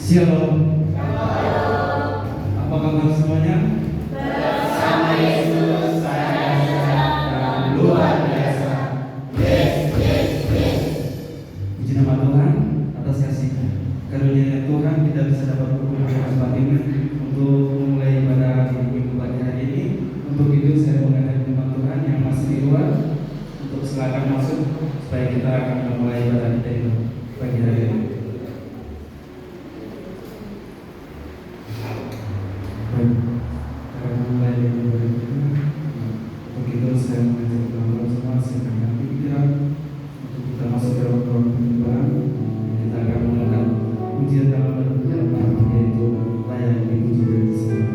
Shalom. Apa kabar semuanya? Bersama Yesus saya sedang luar biasa. Puji nama Tuhan atas kasih-Nya. Karunia Tuhan kita bisa dapat berkumpul bersama ini untuk memulai ibadah di minggu pagi hari ini. Untuk itu saya mengajak teman Tuhan yang masih di luar untuk silakan masuk supaya kita akan memulai ibadah kita itu pagi hari ini. Karena mulai dari ibadah kita, untuk itu saya mengajak teman-teman semua silakan pikiran untuk kita masuk ke ruang penyembahan. Kita akan mengangkat pujian dalam dan pujian Bapa, yaitu layak dipuji dan disembah.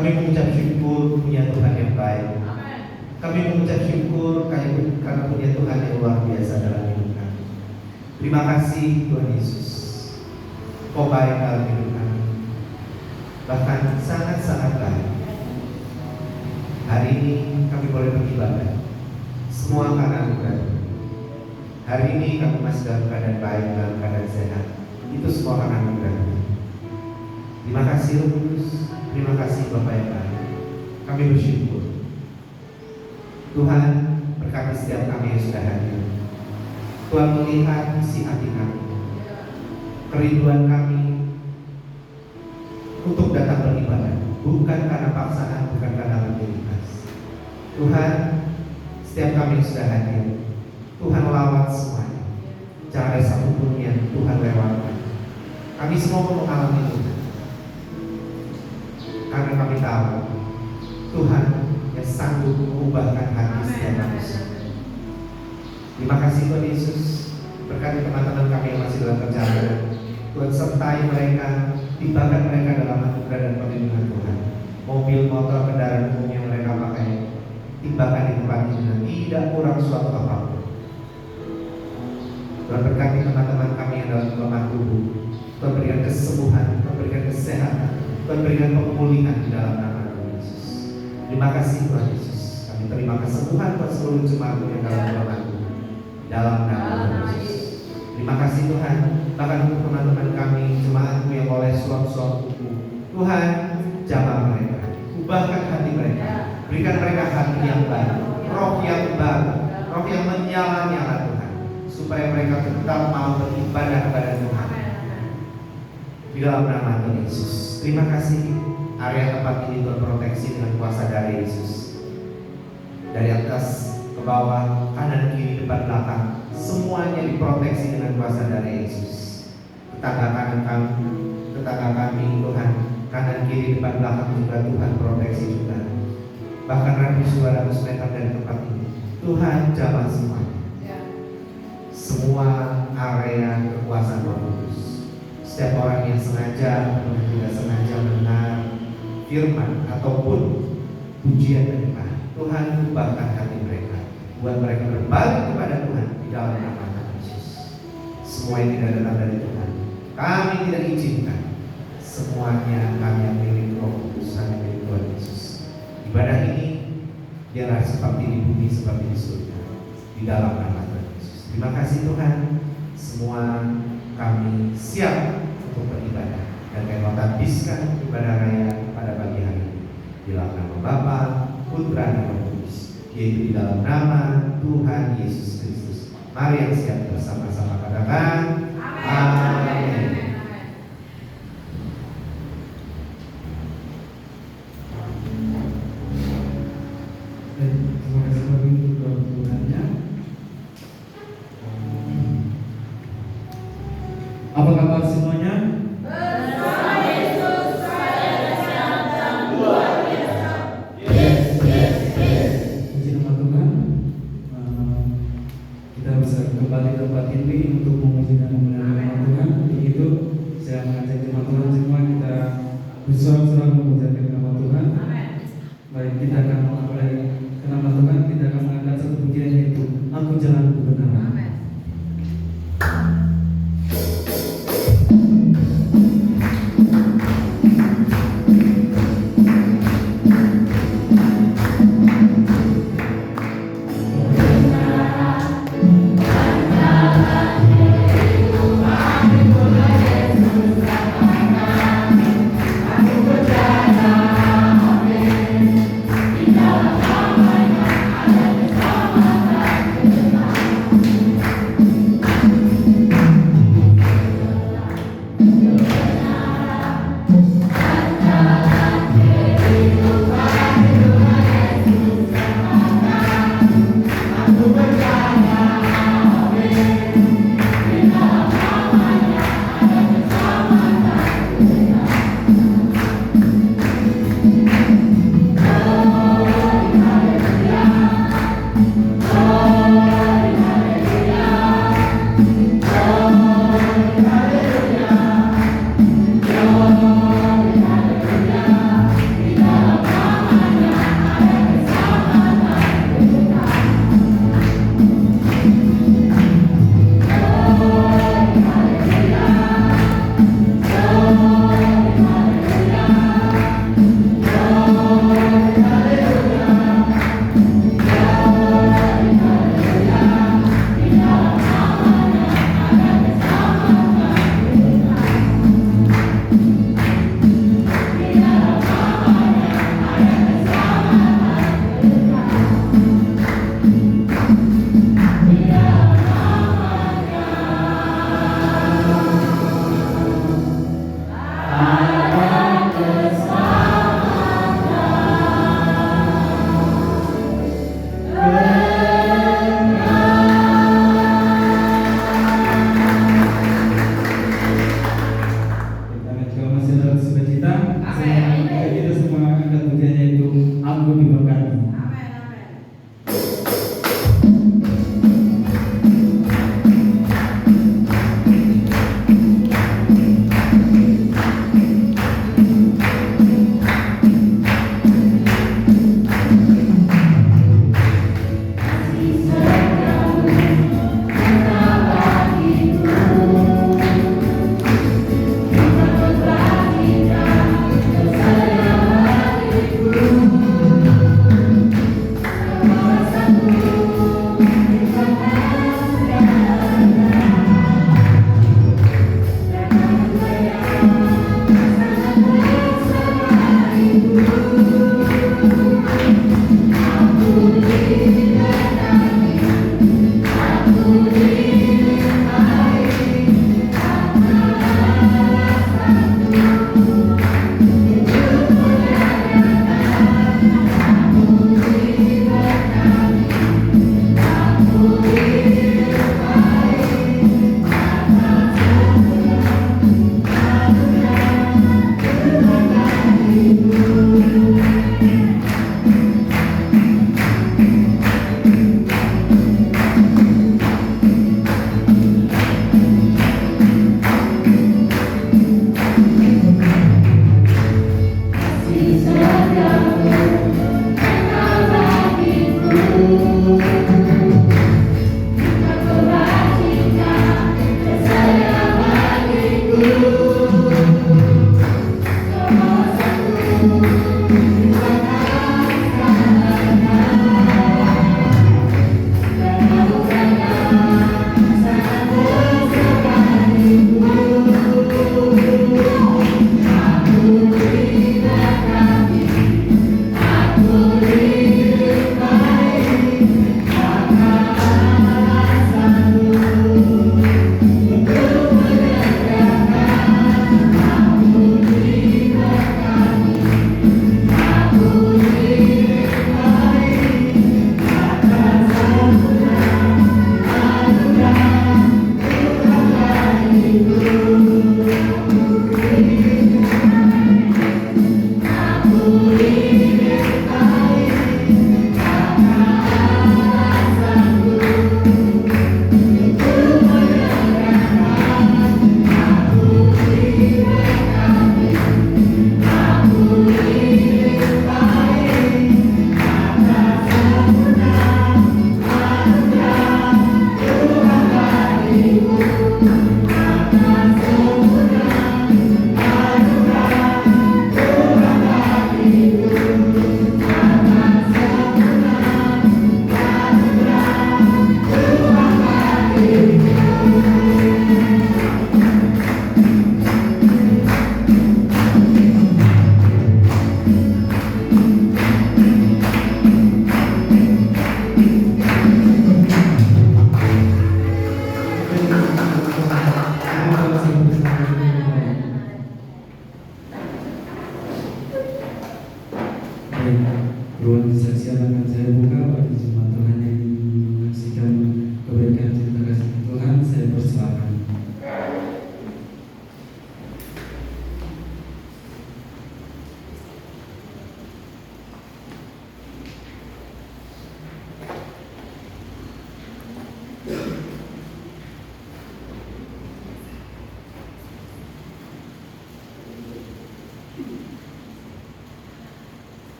Kami mengucap syukur punya Tuhan yang baik. Kami mengucap syukur karena punya Tuhan yang luar biasa dalam hidup kami. Terima kasih Tuhan Yesus. Kau baik dalam hidup kami, bahkan sangat-sangat baik. Hari ini kami boleh beribadah, semua karena anugerah. Hari ini kami masih dalam keadaan baik, dalam keadaan sehat. Itu semua karena anugerah. Terima kasih Roh Kudus. Terima kasih Bapak yang baik. Kami bersyukur. Tuhan berkati setiap kami yang sudah hadir. Tuhan melihat isi hati kami, kerinduan kami untuk datang beribadah, bukan karena paksaan, bukan karena rutinitas. Tuhan, setiap kami yang sudah hadir, Tuhan lawat semuanya. Jangan ada satupun yang Tuhan lewatkan. Kami semua mengalami itu, karena kami tahu Tuhan yang sanggup mengubahkan hati setiap manusia. Terima kasih Tuhan Yesus. Berkati teman-teman kami yang masih dalam perjalanan. Tuhan sertai mereka, tibakan mereka dalam anugerah dan perlindungan Tuhan. Mobil, motor, kendaraan umum yang mereka pakai, tibakan di tempat ini dan tidak kurang suatu apapun. Tuhan berkati teman-teman kami yang dalam kelemahan tubuh. Tuhan berikan kesembuhan, Tuhan berikan kesehatan, Tuhan berikan pemulihan di dalam nama Tuhan Yesus. Terima kasih Tuhan Yesus. Kami terima kesembuhan buat seluruh jemaat yang dalam kelemahan tubuh, dalam nama Tuhan Yesus. Terima kasih Tuhan. Bahkan untuk teman-teman kami, jemaatmu yang oleh suam-suam tubuh, Tuhan jamah mereka, ubahkan hati mereka, berikan mereka hati yang baru, roh yang baru, roh yang menyala-nyala Tuhan, supaya mereka tetap mau beribadah kepada Tuhan di dalam nama Tuhan Yesus. Terima kasih. Area tempat ini Tuhan proteksi dengan kuasa dari Yesus. Dari atas ke bawah, kanan kiri depan belakang, semuanya diproteksi dengan kuasa dari Yesus. Tetangga kanan kami, tetangga kami Tuhan, kanan kiri depan belakang juga Tuhan proteksi juga. Bahkan radius 200 meter dari tempat ini, Tuhan jamah semuanya. Semua area kekuasaan Roh Kudus. Setiap orang yang sengaja atau tidak sengaja mendengar firman ataupun pujian dari Tuhan, ubahkan hati mereka, buat mereka berbalik kepada Tuhan di dalam nama Tuhan Yesus. Semua yang tidak datang dari Tuhan, kami tidak izinkan. Semuanya kami yang milik Roh Kudus, hanya milik Tuhan Yesus. Ibadah ini biarlah seperti di bumi, seperti di surga, di dalam nama Tuhan Yesus. Terima kasih Tuhan. Semua kami siap untuk beribadah dan kami menghabiskan ibadah raya pada pagi hari ini di dalam nama Bapa, Putra dan Roh Kudus, yaitu di dalam nama Tuhan Yesus Kristus. Mari yang siap bersama-sama katakan Amin. Terima kasih Bapak untuk doa Tuhannya. Apa kabar semuanya? Bersama Yesus, saya ada yang luar biasa. Yes. Puji nama Tuhan. Kita bisa kembali tempat ini untuk memuji dan memuliakan nama Tuhan. Untuk itu saya mengajak jemaat Tuhan semua kita bersorak-sorak memuliakan nama Tuhan. Baik, kita akan mulai ke nama Tuhan. Kita akan mengangkat satu pujian yaitu Aku Jalan Kebenaran. Di dalam namanya ada keselamatan.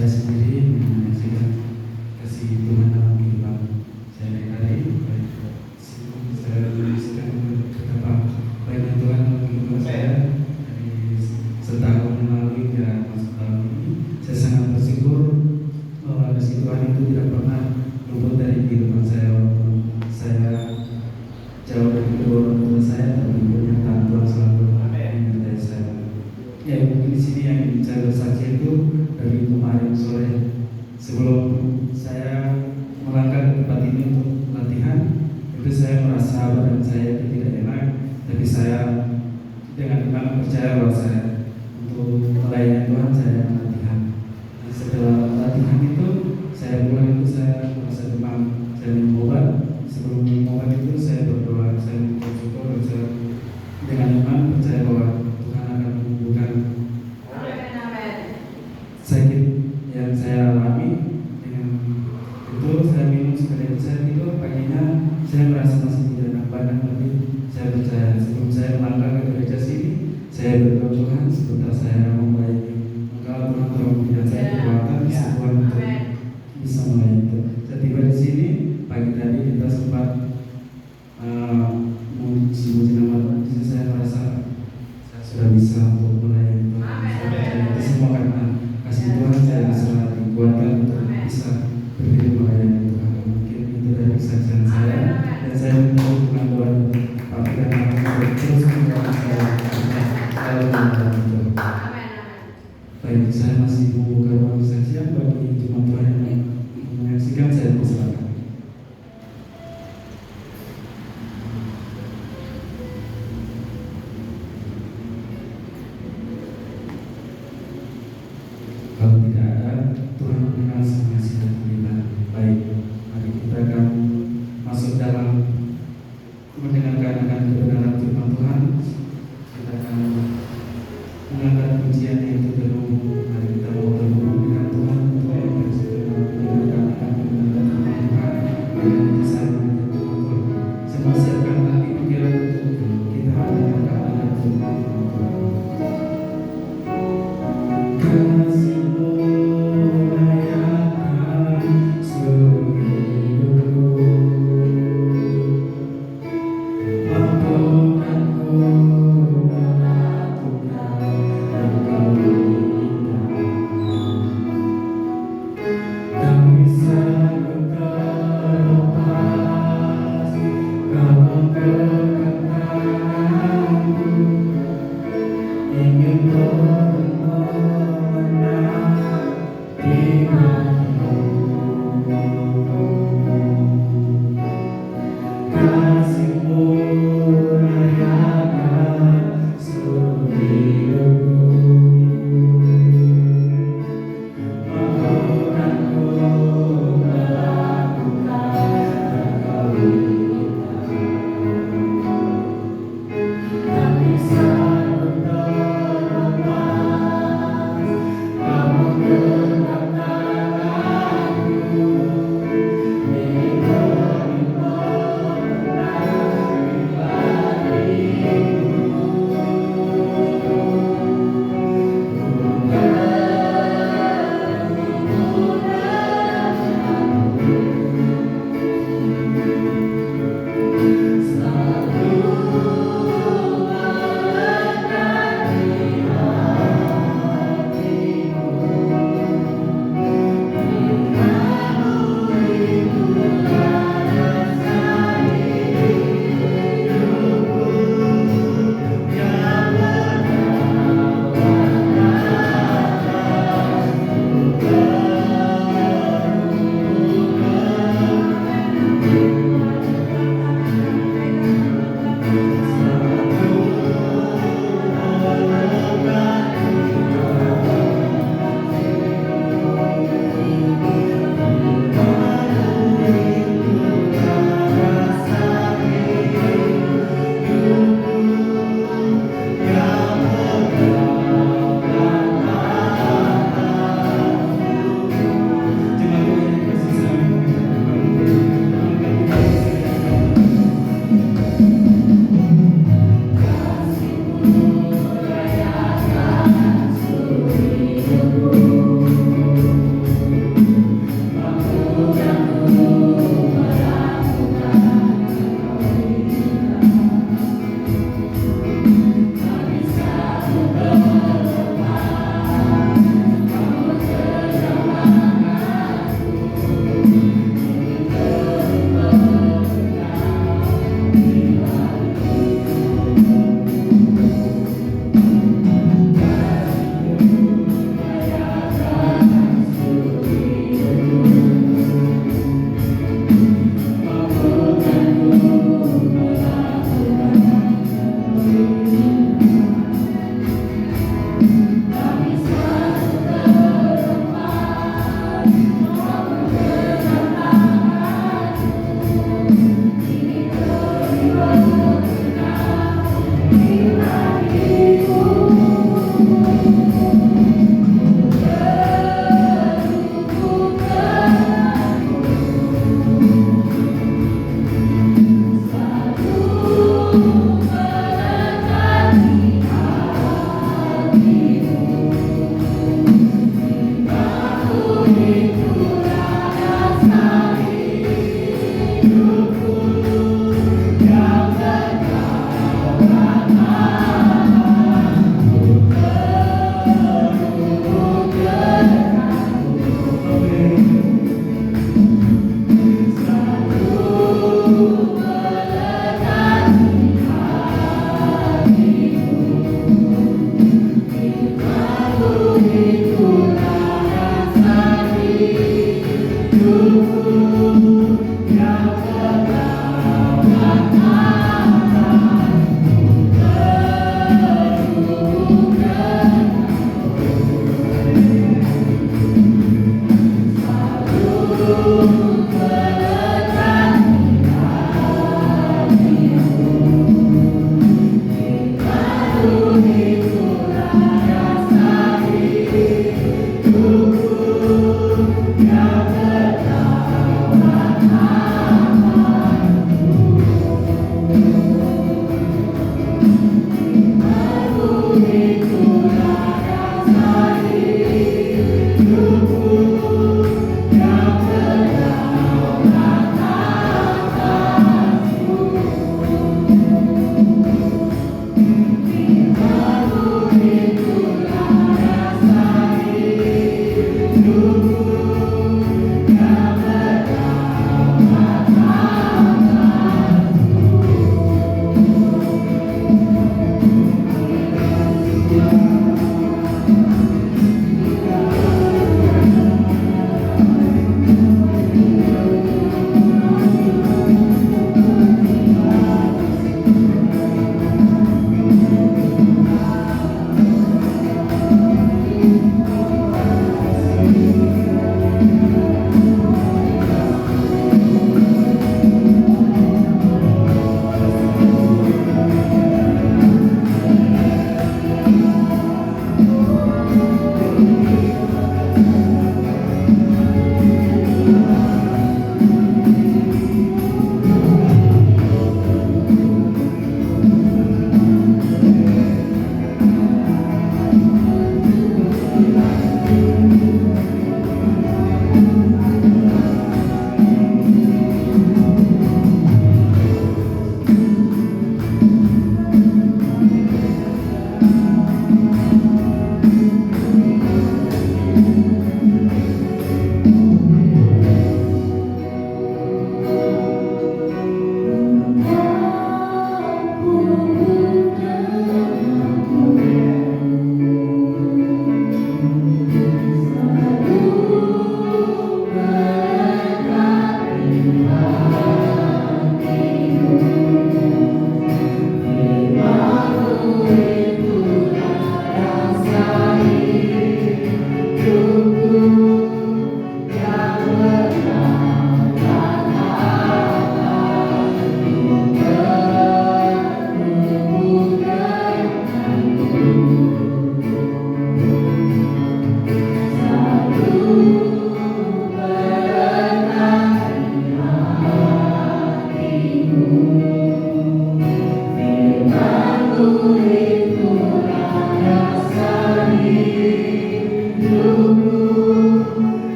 saya sendiri menyaksikan kasih Tuhan dalam kehidupan saya hari-hari. Saya menyaksikan betapa baiknya Tuhan dalam kehidupan saya dari setahun yang lalu hingga masuk tahun ini. Saya sangat bersyukur bahwa kasih Tuhan itu tidak pernah luput dari kehidupan saya walaupun saya jauh dari kedua orang tua saya, tapi pernyataan Tuhan selalu menyertai saya. Ya, mungkin di sini yang saya bersaksi itu dari kemarin sore sebelum saya melangkah ke tempat ini untuk latihan, itu saya merasa badan saya itu tidak enak, tapi saya dengan iman percaya bahwa saya untuk melayani Tuhan saya latihan. Nah, setelah latihan itu saya pulang itu saya merasa demam, saya minum obat. Sebelum minum obat itu saya berdoa, saya bersyukur dan saya dengan iman percaya bahwa Tuhan akan menyembuhkan sakit yang saya alami. Dengan itu saya minum sekali saya itu paginya saya merasa masih tidak enak badan, tapi saya percaya sebelum saya melangkah ke gereja sini saya berdoa Tuhan sebentar saya mau melayani Engkau Tuhan tolong berikan saya kekuatan kesembuhan untuk bisa melayani itu. Saya tiba di sini pagi tadi kita sempat memuji nama Tuhan. Di sini saya merasa saya sudah bisa untuk melayani Tuhan. Saya percaya itu semua karena kasih Tuhan saya bisa dikuatkan untuk bisa berdiri melayani Tuhan. Mungkin itu dari kesaksian saya dan saya minta dukungan doa Bapak dan Mama untuk terus mendukung saya selalu melayani Tuhan. Baik, saya masih membuka ruang kesaksian bagi jemaat Tuhan yang menyaksikan. Saya persilakan. Kalau tidak ada, Tuhan mengenal sama siapa kita. Baik, mari kita akan masuk dalam mendengarkan akan kebenaran firman Tuhan. Kita akan mengangkat pujian yang terhubung. Mari kita mau terhubung dengan Tuhan untuk mendengarkan akan kebenaran firman Tuhan dengan kisah mengenai firman Tuhan. Saya persiapkan hati pikiran untuk kita mendengarkan akan firman Tuhan. Kasih-Mu layakan seluruh hidupku, mampukanku melakukan Engkau inginkan. Tak bisa ku terlepas, Kau menggerakkan tanganku, ingin Kasih-Mu layakan seluruh hidupku, mampukanku melakukan Engkau inginkan. Tak bisa ku terlepas, Kau menggerakkan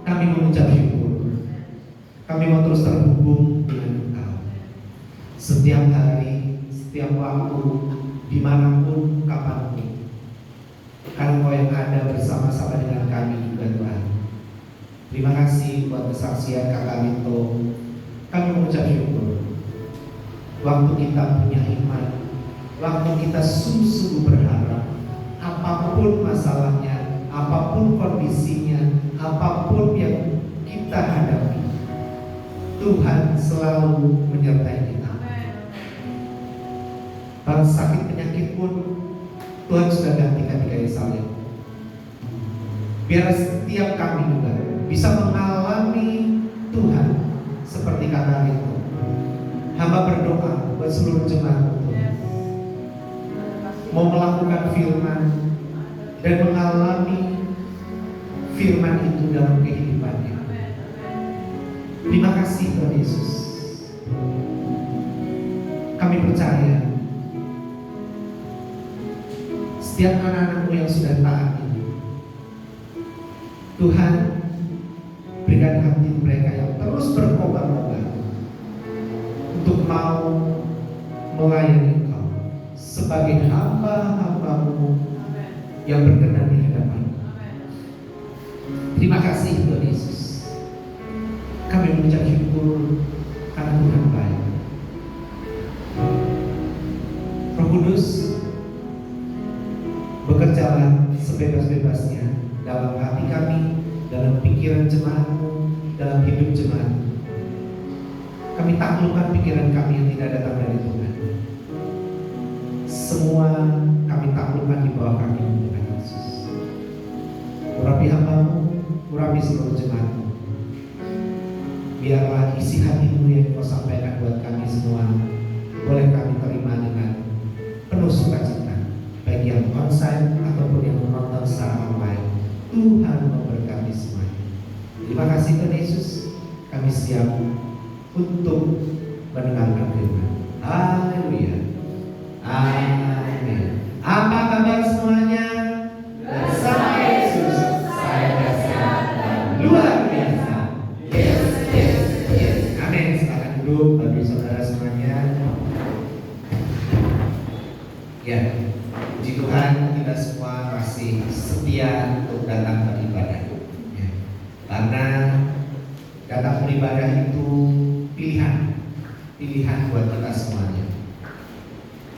Kami mengucap syukur. Kami mau terus terhubung dengan Engkau. Setiap hari, setiap waktu, dimanapun, kapanpun. Karena Engkau yang ada bersama-sama dengan kami juga Tuhan. Terima kasih buat kesaksian Kakak Minto. Kami mengucap syukur. Waktu kita punya iman, waktu kita sungguh-sungguh berharap, apapun masalahnya, apapun kondisinya, apapun yang kita hadapi, Tuhan selalu menyertai kita. Kalau sakit penyakit pun Tuhan sudah gantikan di kayu salib. Biar setiap kami juga bisa mengalami Tuhan seperti kata itu. Hamba berdoa buat seluruh jemaat Tuhan, mau melakukan firman dan mengalami firman itu dalam kehidupannya. Terima kasih Tuhan Yesus. Kami percaya setiap anak-anakmu yang sudah taat ini, Tuhan berikan hati mereka yang terus berkobar-kobar untuk mau melayani Engkau sebagai hamba-hambamu yang berkenan di hadapan-Mu. Terima kasih Tuhan Yesus. Kami mengucap syukur karena Tuhan baik. Roh Kudus, bekerjalah sebebas-bebasnya dalam hati kami, dalam pikiran jemaat-Mu, dalam hidup jemaat-Mu. Kami taklukkan pikiran kami yang tidak datang dari Tuhan. Semua kami taklukkan di bawah kaki Tuhan Yesus. Urapi hamba-Mu, urapi seluruh jemaat-Mu. Biarlah isi hati-Mu yang Kau sampaikan buat kami semua boleh kami terima dengan penuh sukacita, baik yang onsite ataupun yang menonton secara online. Tuhan memberkati semuanya. Terima kasih Tuhan Yesus. Kami siap untuk mendengarkan firman. Haleluya. Amin. Apa kabar semuanya? Bersama Yesus saya dahsyat dan luar biasa. Yes, yes, yes. Amin. Silakan duduk bagi saudara semuanya. Ya, puji Tuhan kita semua masih setia untuk datang beribadah. Ya. Karena datang beribadah itu pilihan buat kita semuanya.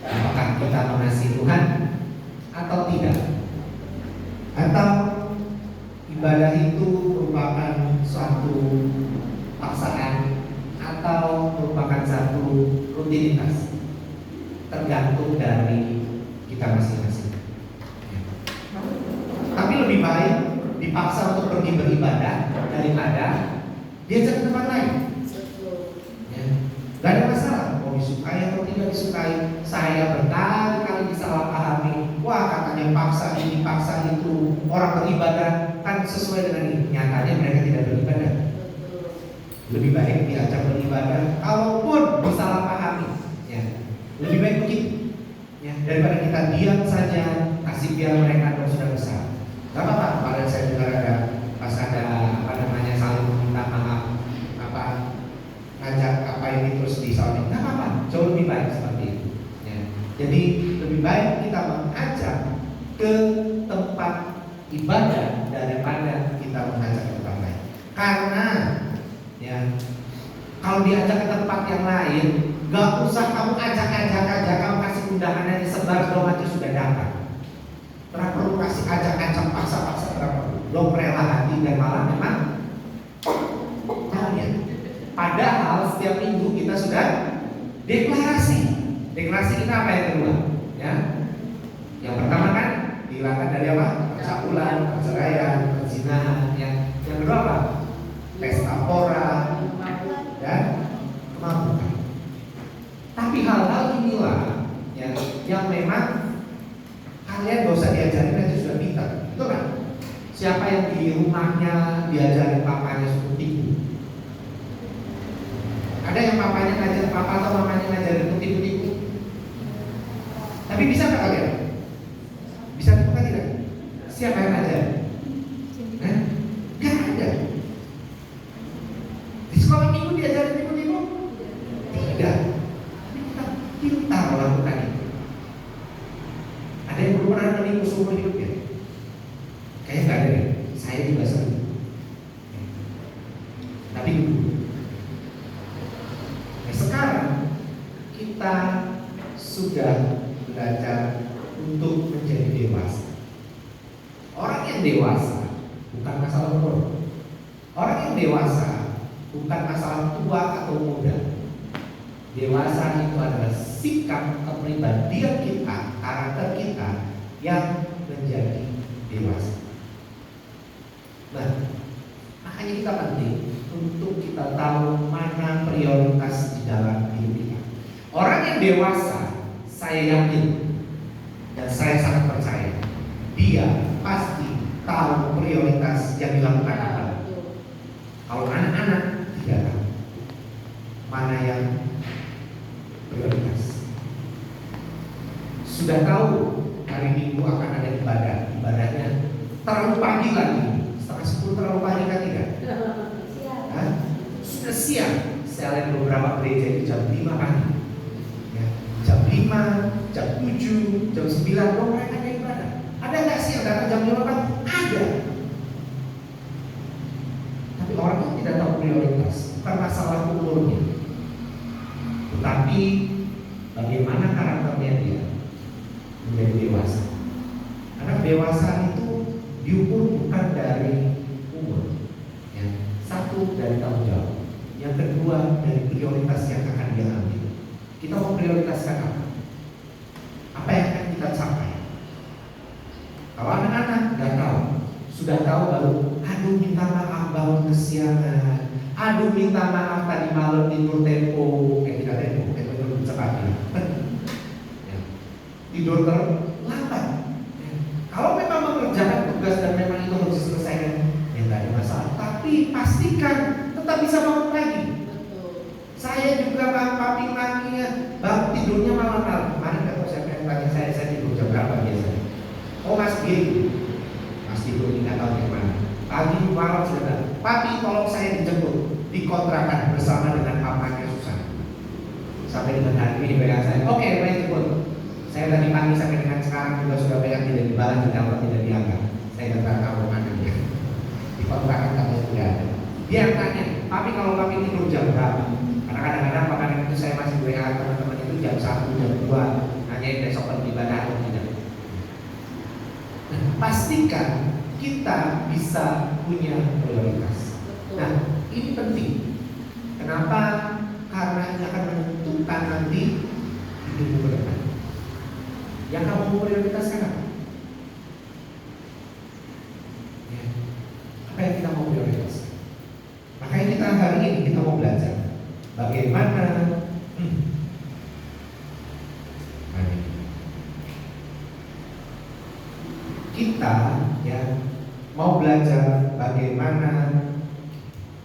Apakah kita mengasihi Tuhan atau tidak? Atau ibadah itu merupakan suatu paksaan atau merupakan satu rutinitas? Tergantung dari kita masing-masing. Tapi lebih baik dipaksa untuk pergi beribadah daripada diajak ke tempat lain. Gak ada masalah, mau disukai atau tidak disukai. Saya berkali-kali disalahpahami. Wah, katanya paksa ini, paksa itu. Orang beribadah kan sesuai dengan ini. Nyatanya mereka tidak beribadah. Lebih baik diajak beribadah, kalaupun disalahpahami. Ya, lebih baik begitu. Ya, daripada kita diam saja, kasih biar mereka dong sudah besar. Gak apa-apa. Kemarin saya dengar ada pas ada saling meminta maaf, ngajak apa ini terus disalin, nggak apa-apa, jauh lebih baik seperti itu. Ya. Jadi lebih baik kita mengajak ke tempat ibadah daripada kita mengajak ke tempat lain. Karena ya kalau diajak ke tempat yang lain, nggak usah kamu ajak-ajak aja, kamu kasih undangannya disebar dong aja sudah datang. Tidak perlu kasih ajak-ajak paksa-paksa, tidak perlu. Lo rela hati dan malah memang ya. Padahal setiap minggu kita sudah deklarasi. Deklarasi kita apa yang kedua? Ya. Yang pertama kan dihilangkan dari apa? Percabulan, perceraian, perzinahan. Yang kedua apa? Pesta pora dan kemabukan. Tapi hal-hal inilah yang memang kalian gak usah diajarin aja sudah pintar, betul kan? Siapa yang di rumahnya diajarin papanya suku tipu, papa atau mamanya ngajarin kutipu-tipu? Tapi bisa nggak kalian? Bisa bukan tidak? Siapa yang ngajar? Nah, nggak ada. Di sekolah minggu diajarin tipu-tipu? Tidak. Tapi kita pintar melakukan itu. Ada yang belum pernah menipu seumur hidupnya? Kayaknya nggak ada. Saya juga sering. Tapi dulu. Nah, sekarang kita sudah belajar untuk menjadi dewasa. Orang yang dewasa bukan masalah umur. Orang yang dewasa bukan masalah tua atau muda. Dewasa itu adalah sikap kepribadian kita, karakter kita yang menjadi dewasa. Nah, makanya kita penting untuk kita tahu mana prioritas di dalam hidup kita. Orang yang dewasa, saya yakin dan saya sangat percaya, dia pasti tahu prioritas yang dilakukan apa. Kalau anak-anak tidak tahu mana yang prioritas. Sudah tahu hari Minggu akan ada ibadahnya terlalu pagi lagi, 9:30 terlalu pagi kan tidak? Hah? Sudah siang. Saya lihat beberapa gereja itu jam 5 pagi. Ya, jam 5, jam 7, jam 9 mereka ada ibadah. Ada nggak sih yang datang jam 5 pagi? Ada. Tapi orang yang tidak tahu prioritas, bukan masalah umurnya, tetapi bagaimana karakternya dia menjadi dewasa. Karena dewasa itu diukur bukan dari umur, ya. Satu dari tanggung jawab, yang kedua dari prioritas yang akan dia ambil. Kita mau prioritaskan apa? Apa yang akan kita capai? Kalau anak-anak nggak tahu, sudah tahu baru, aduh minta maaf bangun kesiangan, aduh minta maaf tadi malam tidur tempo, tidur cepat ya. Tidur terlambat. Ya. Kalau memang mengerjakan tugas dan memang itu harus diselesaikan, ya nggak ada masalah. Tapi pastikan tetap bisa bangun pagi. Saya juga papi maminya, bang tidurnya malam-malam. Kemarin kalau saya pengen tanya saya tidur jam berapa biasanya? Oh Mas tidur nggak tahu gimana. Pagi malam sudah. Papi tolong saya dijemput di kontrakan bersama dengan papanya Susan. Sampai dengan hari ini pegang saya. Oke, baik jemput. Saya tadi pagi sampai dengan sekarang juga sudah pegang tidak dibalas, tidak dianggap. Saya datang kamu mana dia? Di kontrakan katanya tidak ada. Dia tanya, papi kalau papi tidur jam berapa? Karena kadang-kadang makanan itu saya masih WA teman-teman itu jam 1, jam 2, nanyain besok pergi ibadah atau tidak. Nah, pastikan kita bisa punya prioritas. Nah, ini penting. Kenapa? Karena ini akan menentukan nanti hidupmu ke depan. Yang kamu prioritaskan apa? Ya. Apa yang kita mau prioritaskan? Makanya kita hari ini kita mau belajar bagaimana kita ya mau belajar bagaimana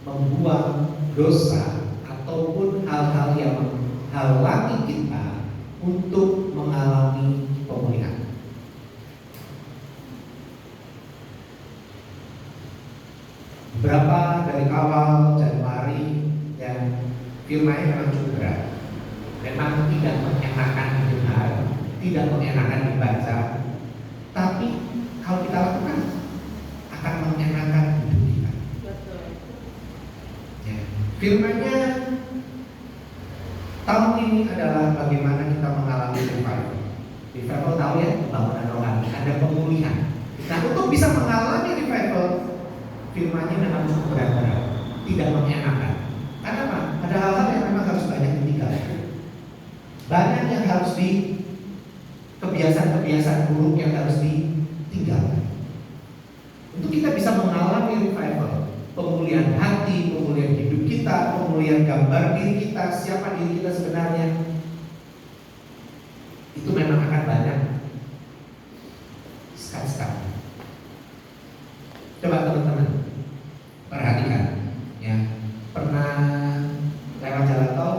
membuang dosa ataupun hal-hal yang menghalangi kita untuk mengalami pemulihan. Beberapa dari awal Januari yang firman memang cukup berat, memang tidak mengenakan didengar, tidak mengenakan dibaca, tapi kalau kita lakukan akan mengenakan hidup kita. Ya. Firman-Nya tahun ini adalah bagaimana kita mengalami revival. Revival tahu ya, pembangunan rohani, ada pemulihan. Nah, untuk bisa mengalami revival, firman-Nya memang cukup berat-berat, tidak mengenakan. Karena apa? Ada hal-hal yang memang harus banyak ditinggalkan. Banyak yang harus kebiasaan-kebiasaan buruk yang harus ditinggalkan. Untuk kita bisa mengalami revival, pemulihan hati, pemulihan hidup kita, pemulihan gambar diri kita, siapa diri kita sebenarnya, itu memang akan banyak sekat-sekat. Coba teman-teman perhatikan, ya, pernah lewat jalan tol,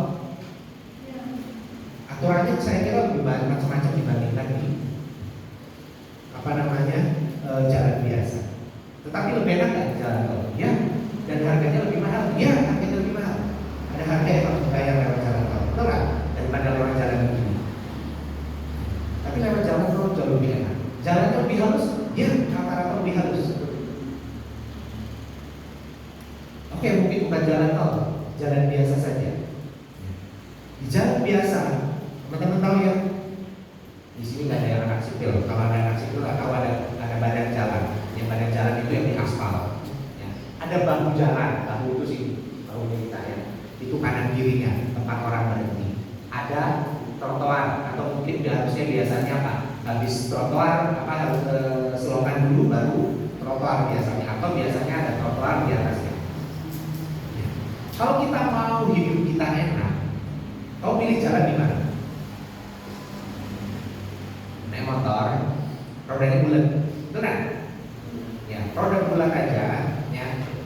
Oke, mungkin bukan jalan tol, jalan biasa saja. Di jalan biasa, teman-teman tahu ya, di sini nggak ada yang anak sipil. Kalau ada anak sipil, atau ada badan jalan. Yang badan jalan itu yang di aspal. Ya. Ada bahu jalan, bahu itu sih, bahu kita ya. Itu kanan kirinya, tempat orang berhenti. Ada trotoar, atau mungkin harusnya biasanya apa? Habis trotoar, apa harus ke selokan dulu, baru trotoar biasanya. Atau biasanya ada trotoar di atasnya. Ya. Kalau kita mau hidup kita enak, kau pilih jalan di mana? Naik motor, rodanya bulat, betul kan? Ya, roda bulat aja. Ya,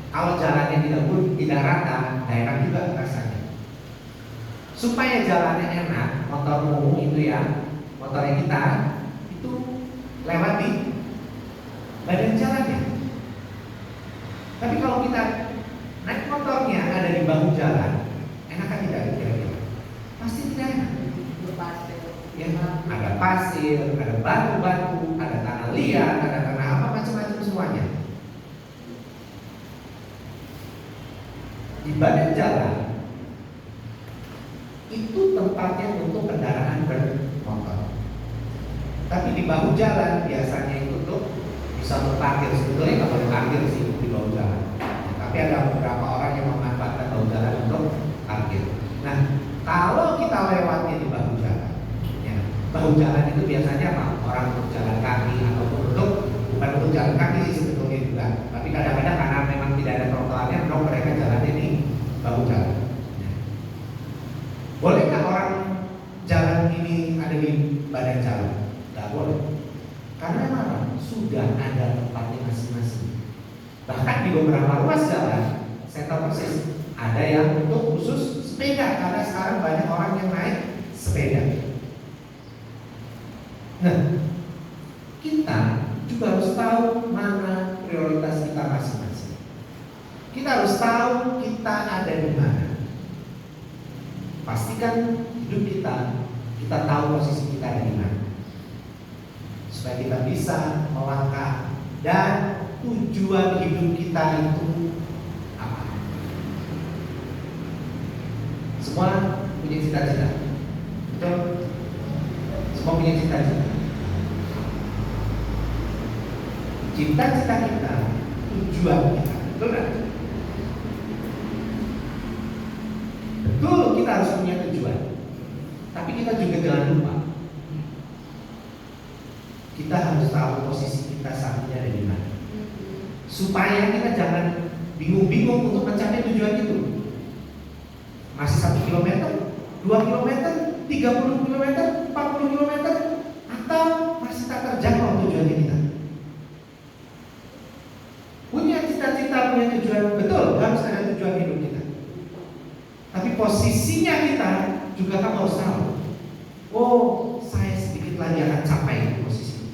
kalau jalannya tidak rata, nggak enak juga rasanya. Supaya jalannya enak, motormu itu ya, motornya kita itu lewat di badan jalannya. Tapi kalau kita naik motornya ada di bahu jalan, enak kan tidak kira-kira? Pasti tidak enak. Ya, ada pasir, ada batu-batu, ada tanah liat, ada tanah apa macam-macam semuanya. Di badan jalan itu tempatnya untuk kendaraan bermotor. Tapi di bahu jalan biasanya itu untuk bisa berparkir. Sebetulnya nggak boleh parkir sih di bahu jalan. Tapi ada beberapa orang yang memanfaatkan bahu jalan untuk parkir. Nah, kalau kita lewatnya di bahu jalan, ya, bahu jalan itu biasanya apa? Orang untuk jalan kaki ataupun bukan untuk jalan kaki sih sebetulnya juga. Tapi kadang-kadang karena memang tidak ada trotoarnya, mereka jalannya di bahu jalan. Ya. Bolehkah orang jalan ini ada di badan jalan? Tidak boleh. Karena memang sudah ada tempatnya masing-masing. Bahkan di beberapa ruas jalan, saya tahu persis ada yang untuk khusus sepeda, karena sekarang banyak orang yang naik sepeda. Nah, kita juga harus tahu mana prioritas kita masing-masing. Kita harus tahu kita ada di mana. Pastikan hidup kita tahu posisi kita ada di mana, supaya kita bisa melangkah dan tujuan hidup kita itu apa. Semua punya cita-cita, betul? Semua punya cita-cita. Cita-cita kita, tujuan kita, betul kan? Betul, kita harus punya tujuan. Tapi kita juga jangan lupa, kita harus tahu posisi kita saat ini ada di mana, supaya kita jangan bingung-bingung untuk mencapai tujuan itu. Masih 1 kilometer, 2 kilometer, 30 kilometer, 40 kilometer, atau masih tak terjangkau tujuan kita. Punya cita-cita, punya tujuan, betul, harus ada tujuan hidup kita. Tapi posisinya kita juga kamu harus tahu. Oh, saya sedikit lagi akan capai posisi.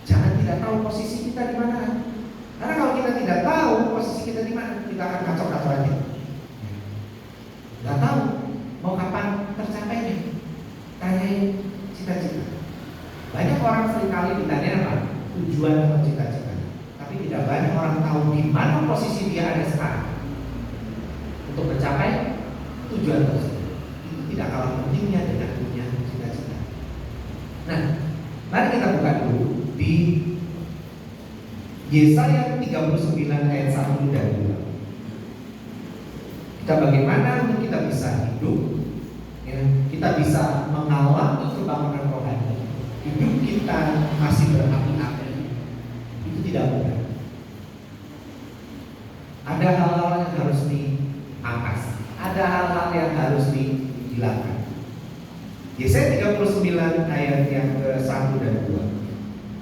Jangan tidak tahu posisi kita di mana. Karena kalau kita tidak tahu posisi kita di mana, kita akan kacau-kacau aja. Nggak tahu mau kapan tercapainya. Tanyain cita-cita. Banyak orang seringkali ditanya apa? Tujuan atau cita-cita. Tapi tidak banyak orang tahu di mana posisi dia ada sekarang untuk mencapai tujuan tersebut. Itu tidak kalah pentingnya dengan punya cita-cita. Nah, mari kita buka dulu di Yesaya 39 ayat 1 dan 2. Kita bagaimana untuk kita bisa hidup, ya, kita bisa mengalami kebangunan rohani. Hidup kita masih berapi-api, itu tidak mudah. Ada hal-hal yang harus diangkat, ada hal-hal yang harus dihilangkan. Yesaya 39 ayat yang ke-1 dan 2.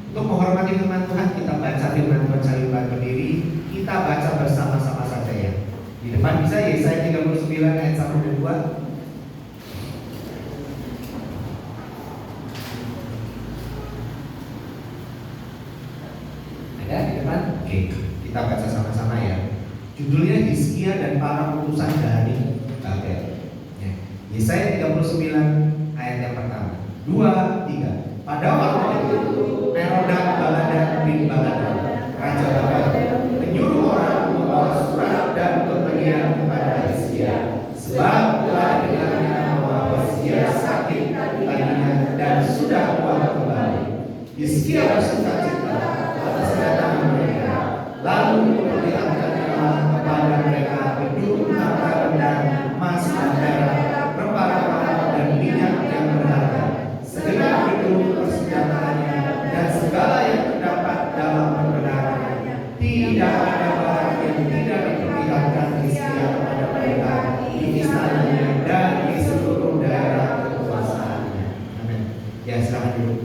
Untuk menghormati firman Tuhan, kita baca firman Tuhan sambil berdiri. Kita baca bersama-sama saja ya. Di depan bisa Yesaya 39 ayat 1 dan 2. Ada di depan? Oke, kita baca sama-sama ya. Judulnya Hizkia dan para utusan dari Babel. Ya. Yesaya 39 ayat yang pertama. 2, 3. Pada waktu itu Merodak Baladan bin Baladan, raja Babel, menyuruh orang segala sukacita atas kedatangan mereka. Lalu diperlihatkannya kepada mereka gedung harta benda, emas dan perak, rempah-rempah dan minyak yang berharga, segenap gedung persenjataannya dan segala yang terdapat dalam perbenarannya. Tidak ada barang yang tidak diperlihatkan Hizkia kepada mereka di istananya dan di seluruh daerah kekuasaannya. Amin. Ya, silakan dulu.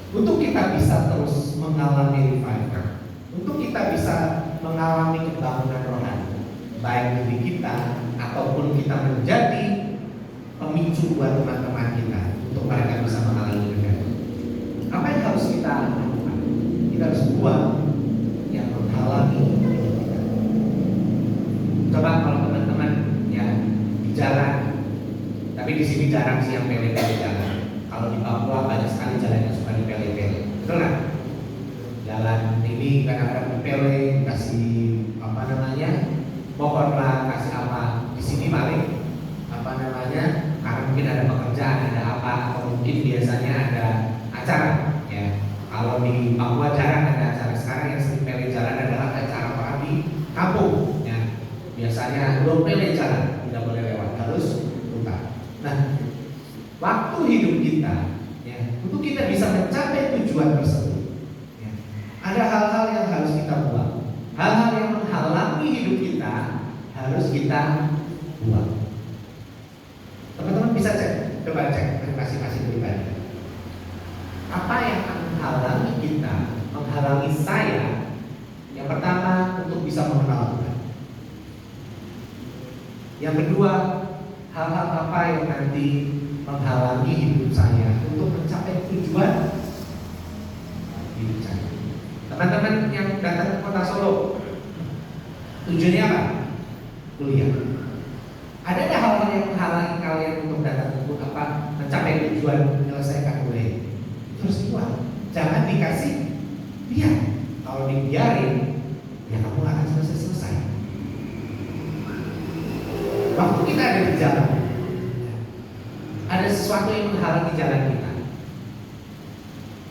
Untuk kita bisa terus mengalami revival, untuk kita bisa mengalami kebangunan rohani, baik diri kita ataupun kita menjadi pemicu buat teman-teman kita untuk mereka bisa mengalami revival. Apa yang harus kita lakukan? Kita harus buang yang menghalangi hidup kita. Coba kalau teman-teman ya di jalan, tapi di sini jarang sih yang pele-pele jalan. Kalau di Papua banyak sekali jalan yang suka dipele-pele, betul nggak? Jalan ini kadang-kadang dipele, kasih apa namanya, pohon lah, kasih apa. Di sini paling apa namanya, karena mungkin ada pekerjaan, ada apa, atau mungkin biasanya ada acara. Ya, kalau di Papua jarang ada acara. Sekarang yang sering pele jalan adalah acara apa di kampung. Ya, biasanya belum pele jalan, tidak boleh lewat, harus buka. Nah, waktu hidup kita, ya, untuk kita bisa mencapai tujuan tersebut, ya, ada hal-hal yang harus kita buang, hal-hal yang menghalangi hidup kita harus kita buang. Teman-teman bisa cek, coba cek masing-masing pribadi. Apa yang akan menghalangi kita, menghalangi saya? Yang pertama, untuk bisa mengenal Tuhan. Yang kedua, hal-hal apa yang nanti menghalangi hidup saya untuk mencapai tujuan hidup saya. Teman-teman yang datang ke Kota Solo, tujuannya apa? Kuliah. Ada hal-hal yang menghalangi kalian untuk datang untuk apa? Mencapai tujuan, menyelesaikan kuliah. Terus dibuat. Jangan dikasih biar. Kalau dibiarin, ya kamu gak akan selesai. Waktu kita ada di jalan, ada sesuatu yang menghalangi jalan kita.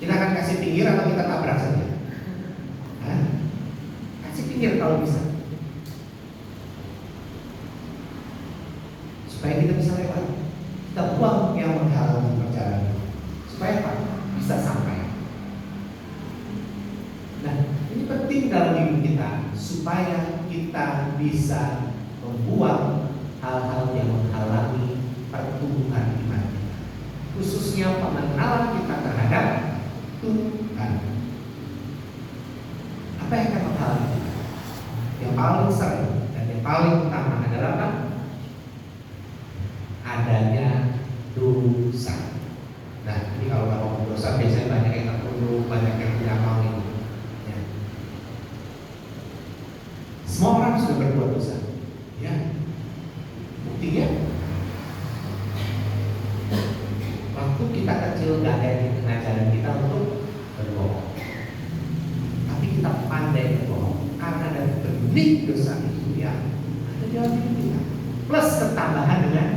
Kita akan kasih pinggir atau kita tabrak saja? Hah? Kasih pinggir kalau bisa, supaya kita bisa lewat. Kita buang yang menghalangi perjalanan, supaya apa? Bisa sampai. Nah, ini penting dalam hidup kita, supaya kita bisa membuang hal-hal yang menghalangi pertumbuhan iman kita, khususnya pengenalan kita terhadap Tuhan. Apa yang akan menghalangi kita? Yang paling sering dan yang paling utama adalah apa? Adanya dosa. Nah, ini kalau ngomong dosa biasanya banyak yang tertuduh, banyak yang tidak mau ini. Ya. Semua orang sudah berbuat dosa. Ya. Buktinya, waktu kita kecil gak ada yang ngajarin kita untuk berbohong, tapi kita pandai berbohong karena ada benih dosa itu yang ada di dalam hidup kita, plus ketambahan dengan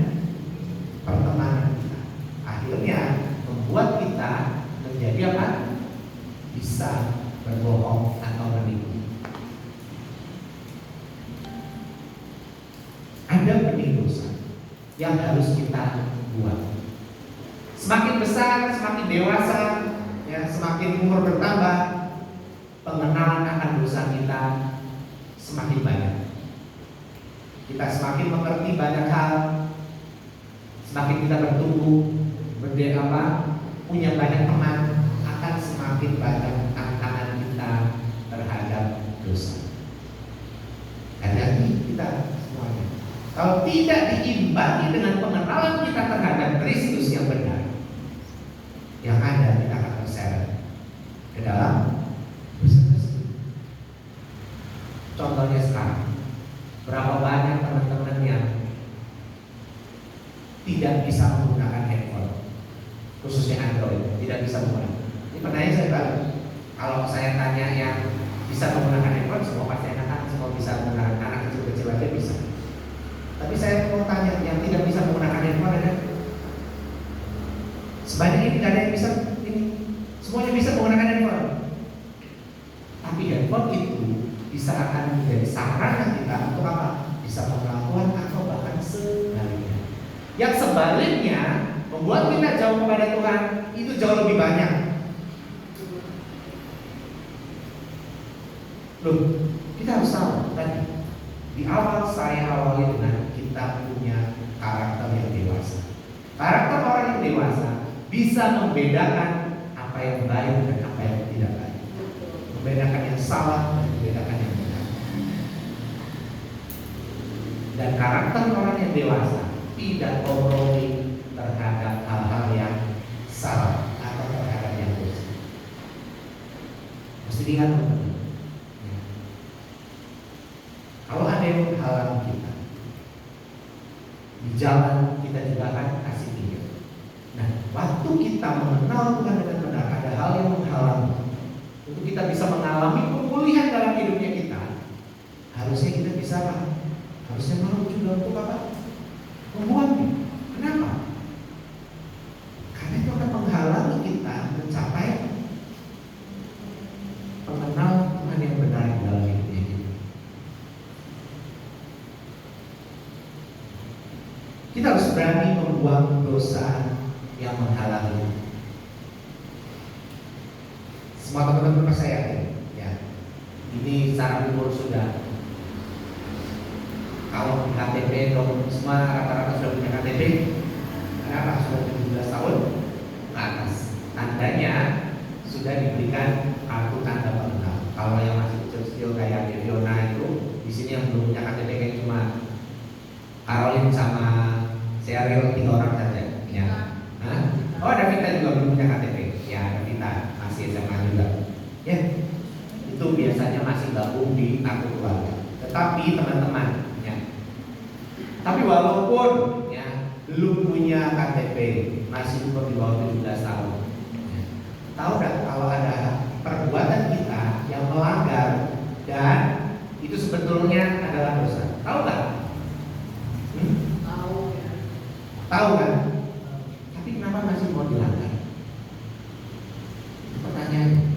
pertemanan kita, akhirnya membuat kita menjadi apa? Bisa berbohong atau menipu. Ada benih dosa yang harus kita buang. Semakin besar, semakin dewasa, ya, semakin umur bertambah, pengenalan akan dosa kita semakin banyak. Kita semakin mengerti banyak hal, semakin kita bertumbuh, punya banyak teman, akan semakin banyak tantangan kita terhadap dosa. Hati-hati kita semuanya. Kalau tidak diimbangi dengan pengenalan kita terhadap Kristus yang benar, yang ada kita akan terseret ke dalam dosa tersebut. Contohnya sekarang, berapa banyak teman-teman yang tidak bisa menggunakan handphone, khususnya Android, tidak bisa menggunakan. Ini pertanyaan saya balik. Kalau saya tanya yang bisa menggunakan handphone, semua pasti akan semua bisa menggunakan, anak kecil-kecil aja bisa. Tapi saya mau tanya, yang tidak bisa menggunakan handphone ada? Sebanyak ini gak ada yang bisa ini. Semuanya bisa menggunakan handphone. Tapi handphone itu bisa akan menjadi sarana kita untuk apa? Bisa mengenal Tuhan atau bahkan sebaliknya. Yang sebaliknya membuat kita jauh kepada Tuhan itu jauh lebih banyak. Loh, kita harus tahu tadi di awal saya awali dengan kita punya karakter yang dewasa. Karakter orang yang dewasa bisa membedakan apa yang baik dan apa yang tidak baik, membedakan yang salah dan membedakan yang benar. Dan karakter orang yang dewasa tidak kompromi terhadap hal-hal yang salah atau terhadap yang dosa. Mesti diingat teman-teman. Kalau ada yang menghalangi kita di jalan, kita juga akan kasih pinggir. Nah, waktu kita mengenal Tuhan dengan benar, ada hal yang menghalangi untuk kita bisa mengalami pemulihan dalam hidupnya kita. Harusnya kita bisa apa? Harusnya mau juga untuk apa? Membuatnya. Kenapa? Karena itu akan menghalangi kita mencapai mengenal Tuhan yang benar di dalam hidupnya kita. Kita harus berani membuang dosa yang menghalangi. Semua teman-teman percaya ya. Ini secara umur sudah, kalau KTP dong, semua rata-rata sudah punya KTP. Kenapa? Sudah 17 tahun ke atas. Tandanya sudah diberikan kartu tanda pengenal. Kalau yang masih kecil-kecil kayak Deviona itu, di sini yang belum punya KTP kayak cuma Caroline sama Serial, 3 orang saja. Ya. Hah? Oh, ada Vita juga belum punya KTP. Ya, ada Vita masih SMA juga. Ya, itu biasanya masih gabung di kartu keluarga. Tetapi teman-teman, ya. Tapi walaupun ya belum punya KTP, masih umur di bawah 17 tahun. Ya. Tahu nggak kalau ada perbuatan kita yang melanggar dan itu sebetulnya adalah dosa? Tahu nggak? Tahu kan? Tapi kenapa masih mau dilanggar? Pertanyaannya,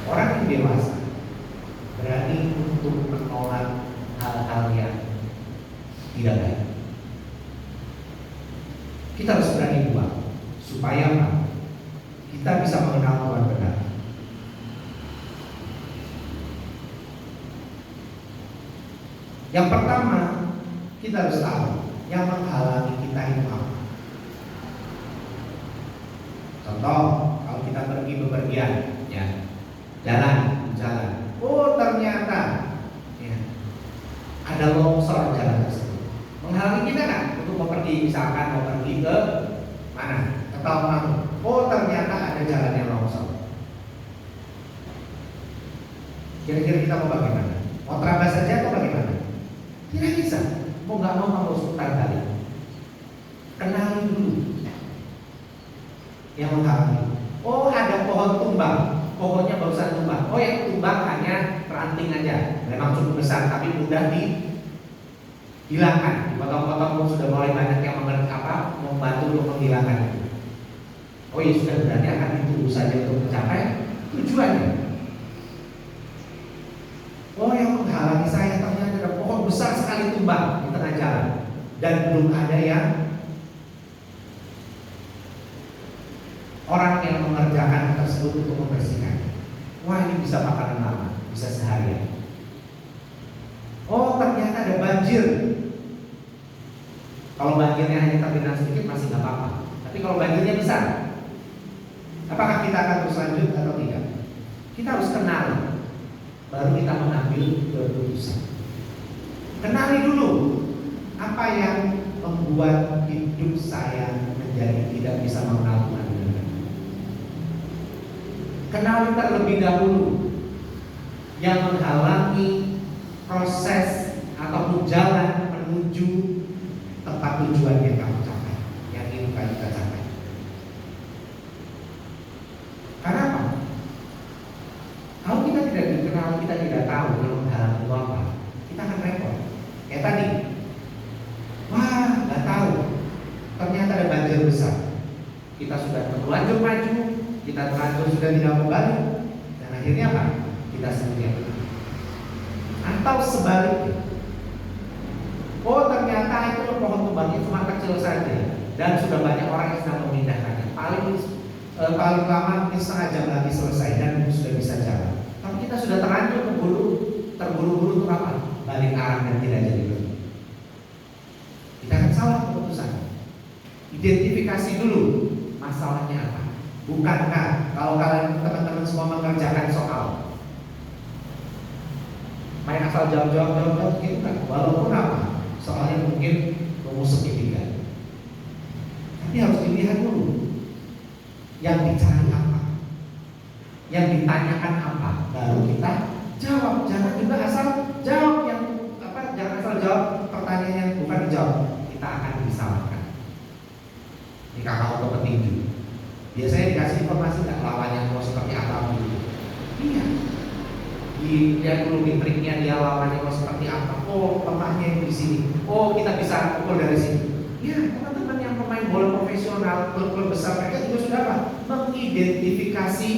orang yang dewasa berani untuk menolak hal-hal yang tidak baik. Kita harus berani buat supaya apa? Kita bisa mengenal Tuhan benar. Yang pertama, kita harus tahu yang menghalangi kita itu apa. Contoh, kalau kita pergi bepergian, ya, jalan. Oh ternyata, ya, ada longsor jalan tersebut. Menghalangi kita kan untuk mau pergi, misalkan mau pergi ke mana? Ke Tawangmangu. Oh ternyata ada jalan yang longsor. Kira-kira kita mau bagaimana? Mau terabas saja atau bagaimana? Tidak bisa. Mau nggak mau harus putar balik. Kenali dulu yang menghalangi. Oh ada pohon tumbang, pohonnya barusan tumbang. Oh yang tumbang hanya ranting aja, memang cukup besar tapi mudah dihilangkan. Dipotong-potong sudah mulai banyak yang membantu untuk menghilangkan itu. Oh ya sudah, berarti akan ditunggu saja untuk mencapai tujuannya. Oh yang menghalangi saya ternyata ada pohon besar sekali tumbang di tengah jalan dan belum ada yang orang yang mengerjakan tersebut untuk membersihkan. Wah ini bisa makanan lama, bisa seharian. Oh ternyata ada banjir. Kalau banjirnya hanya tergenang sedikit masih nggak apa-apa. Tapi kalau banjirnya besar, apakah kita akan terus lanjut atau tidak? Kita harus kenal, baru kita mengambil keputusan. Kenali dulu apa yang membuat hidup saya menjadi tidak bisa mengenal Tuhan. Kenali terlebih dahulu yang menghalangi proses ataupun jalan menuju tempat tujuan yang kamu capai, yang ingin kita capai. Karena apa? Kalau kita tidak dikenal, kita tidak tahu yang menghalangi itu apa, kita akan repot. Kayak tadi, wah nggak tahu, ternyata ada banjir besar. sudah terlanjur maju, kita terlanjur sudah tidak mau balik, dan akhirnya apa? Kita sendirian. Atau sebaliknya, oh ternyata itu pohon tumbangnya cuma kecil saja, dan sudah banyak orang yang sedang memindahkannya. Paling lama mungkin setengah jam lagi selesai dan sudah bisa jalan. Tapi kita sudah terlanjur terburu-buru untuk apa? Balik arah dan tidak jadi pergi. Kita akan salah keputusan. Identifikasi dulu masalahnya apa. Bukankah kalau kalian teman-teman semua mengerjakan soal main asal jawab gitu kan? Walaupun apa? Soalnya mungkin rumus segitiga. Tapi harus dilihat dulu yang dicari apa, yang ditanyakan apa, baru kita jawab. Jangan juga asal jawab yang apa, jangan asal jawab pertanyaan yang bukan dijawab. Kita akan disalahkan. Ini kakak auto petinju. Biasanya dikasih informasi nggak lawannya mau seperti apa gitu. Iya. Dilihat dulu di triknya dia lawannya mau seperti apa. Oh lemahnya yang di sini. Oh kita bisa pukul dari sini. Ya teman-teman yang pemain bola profesional, klub-klub besar mereka juga sudah apa? Mengidentifikasi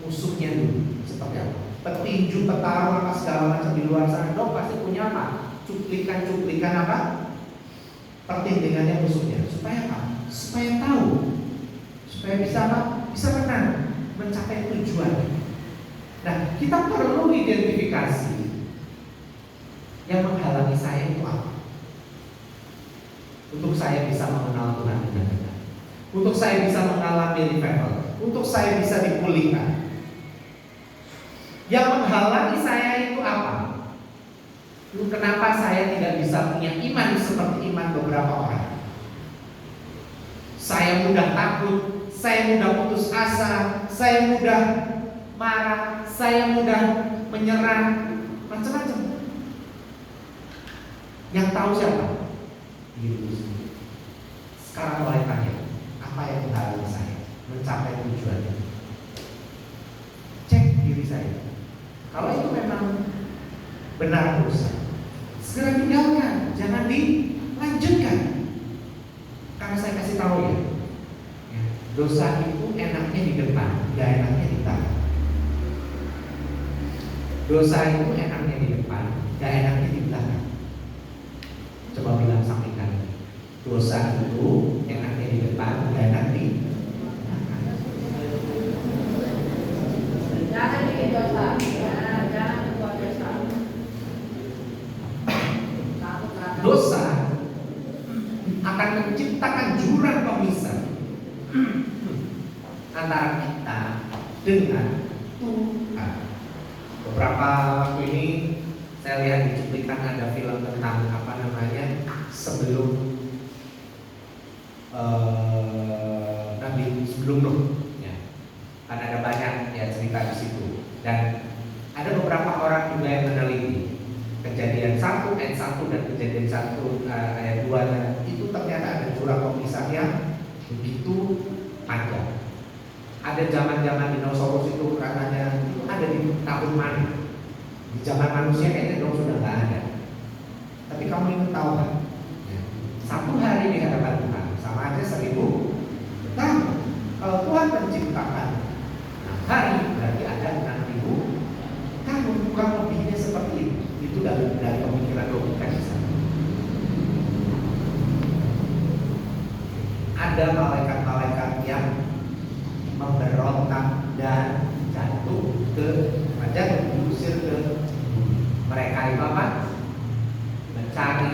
musuhnya dulu seperti apa. Petinju, petarung apa segala macam di luar sana dong pasti punya apa? Cuplikan apa? Pertandingannya musuhnya supaya apa? Supaya tahu, supaya bisa apa? Bisa menang, mencapai tujuan. Nah, kita perlu identifikasi yang menghalangi saya itu apa? Untuk saya bisa mengenal Tuhan dengan benar, untuk saya bisa mengalami revival, untuk saya bisa dipulihkan. Yang menghalangi saya itu apa? Kenapa saya tidak bisa punya iman seperti iman beberapa orang? Saya mudah takut, saya mudah putus asa, saya mudah marah, saya mudah menyerah, macam-macam. Yang tahu siapa? Diri sendiri. Sekarang mulai tanya, apa yang menghalangi saya mencapai tujuannya? Cek diri saya. Kalau itu memang benar dosa, segera tinggalkan, jangan dilanjutkan. Karena saya kasih tahu ya, dosa itu enaknya di depan, gak enaknya di belakang. Dosa itu enaknya di depan, gak enaknya di belakang. Coba bilang samping kanan, dosa itu enaknya di depan, gak enak di belakang. Jangan bikin dosa, jangan berbuat dosa. Dosa akan menciptakan jurang pemisah antara kita dengan Tuhan. Beberapa waktu ini saya lihat di cuplikan ada film tentang apa namanya sebelum Nabi sebelum Nuh, ya. Kan ada banyak ya cerita di situ dan ada beberapa orang juga yang meneliti Kejadian 1 ayat 1 dan Kejadian 1 ayat 2 dan itu ternyata ada jurang pemisah yang begitu panjang. Ada zaman-zaman dinosaurus itu katanya itu ada di tahun mana? Di zaman manusia kayaknya dong sudah nggak ada. Tapi kamu ingin tahu kan? Ya. Satu hari di hadapan Tuhan sama aja 1000 tahun. Kalau Tuhan menciptakan hari berarti ada 6000 tahun, bukan lebihnya seperti itu. Itu dari pemikiran logika di sana. Ada malaikat-malaikat yang memberontak dan jatuh ke diusir ke mereka itu apa? Mencari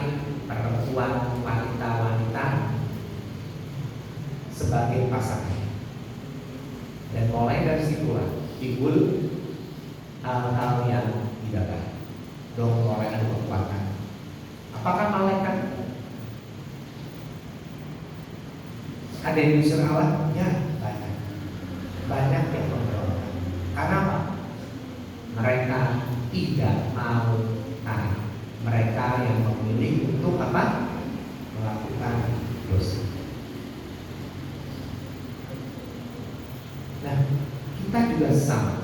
perempuan wanita-wanita sebagai pasangan. Dan mulai dari situlah timbul hal-hal yang tidak baik. Dong mulai ada kekuatan. Apakah malaikat ada yang diusir Allah? Ya, banyak yang memberontak. Karena apa? Mereka tidak mau taat. Mereka yang memilih untuk apa? Melakukan dosa. Nah, kita juga sama.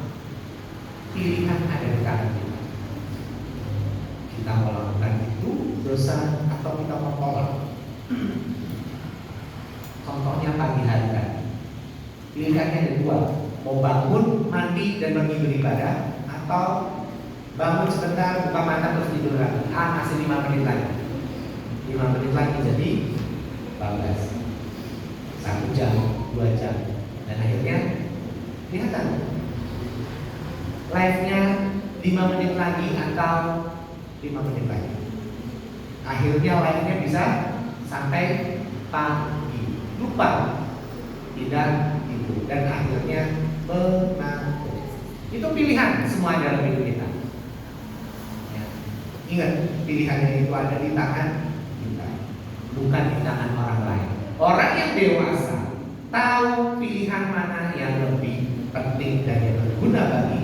Pilihan ada di tangan kita. Kita mau lakukan itu dosa atau kita mau tolak. Contohnya pagi hari tadi. Pilihannya ada dua, mau bangun, mandi, dan pergi beribadah, atau bangun sebentar, buka mata terus tidur lagi. Masih 5 menit lagi. 5 menit lagi jadi 14. 1 jam, 2 jam. Dan akhirnya kelihatan live-nya 5 menit lagi atau 5 menit lagi. Akhirnya live-nya bisa sampai pagi. Lupa tidak itu, dan akhirnya mengantuk. Itu pilihan semua dalam hidup kita. Ya. Ingat, pilihannya itu ada di tangan kita, bukan di tangan orang lain. Orang yang dewasa tahu pilihan mana yang lebih penting dan yang berguna bagi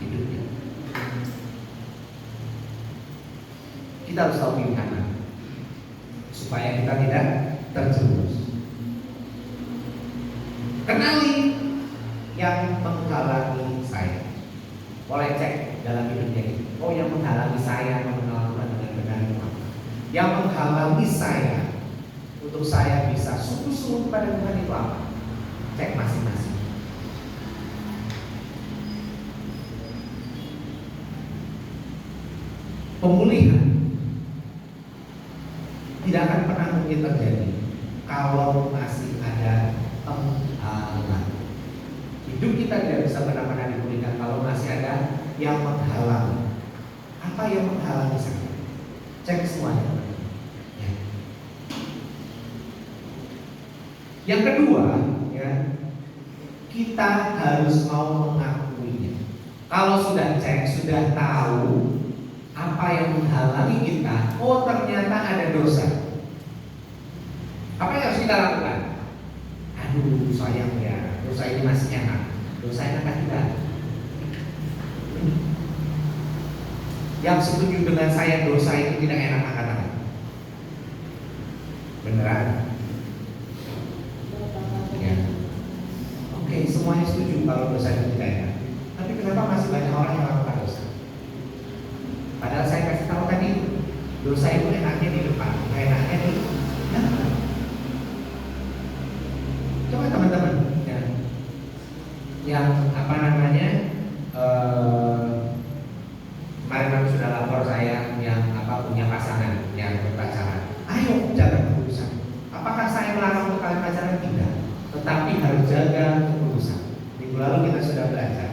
hidupnya. Kita harus tahu pilihan mana supaya kita tidak terjerumus. Kenali yang menghalangi saya. Boleh cek dalam hidupnya ini. Oh, yang menghalangi saya mengenal Tuhan dengan benar itu apa? Yang menghalangi saya untuk saya bisa sungguh-sungguh kepada Tuhan itu apa? Cek masing-masing. Pemulihan tidak akan pernah mungkin terjadi kalau masih ada penghalang. Hidup kita tidak bisa benar-benar dipulihkan kalau masih ada yang menghalangi. Apa yang menghalangi saya? Cek semuanya. Ya. Yang kedua, ya, kita harus mau mengakuinya. Kalau sudah cek, sudah tahu apa yang menghalangi kita, oh ternyata ada dosa. Apa yang harus kita lakukan? Aduh, sayang ya, dosa ini masih enak. Dosa enak kan tidak? Yang setuju dengan saya dosa itu tidak enak, angkat tangan. Beneran? Ya. Oke, semuanya setuju kalau dosa itu tidak enak. Tapi kenapa masih banyak orang yang melakukan dosa? Padahal saya kasih tahu tadi, dosa itu enaknya di depan, nggak enaknya di belakang. Coba teman-teman, ya, yang apa namanya, kemarin kami sudah lapor saya yang punya pasangan yang berpacaran. Ayo jaga ketulusan. Apakah saya melarang untuk kalian pacaran? Tidak. Tetapi harus jaga ketulusan. Minggu lalu kita sudah belajar.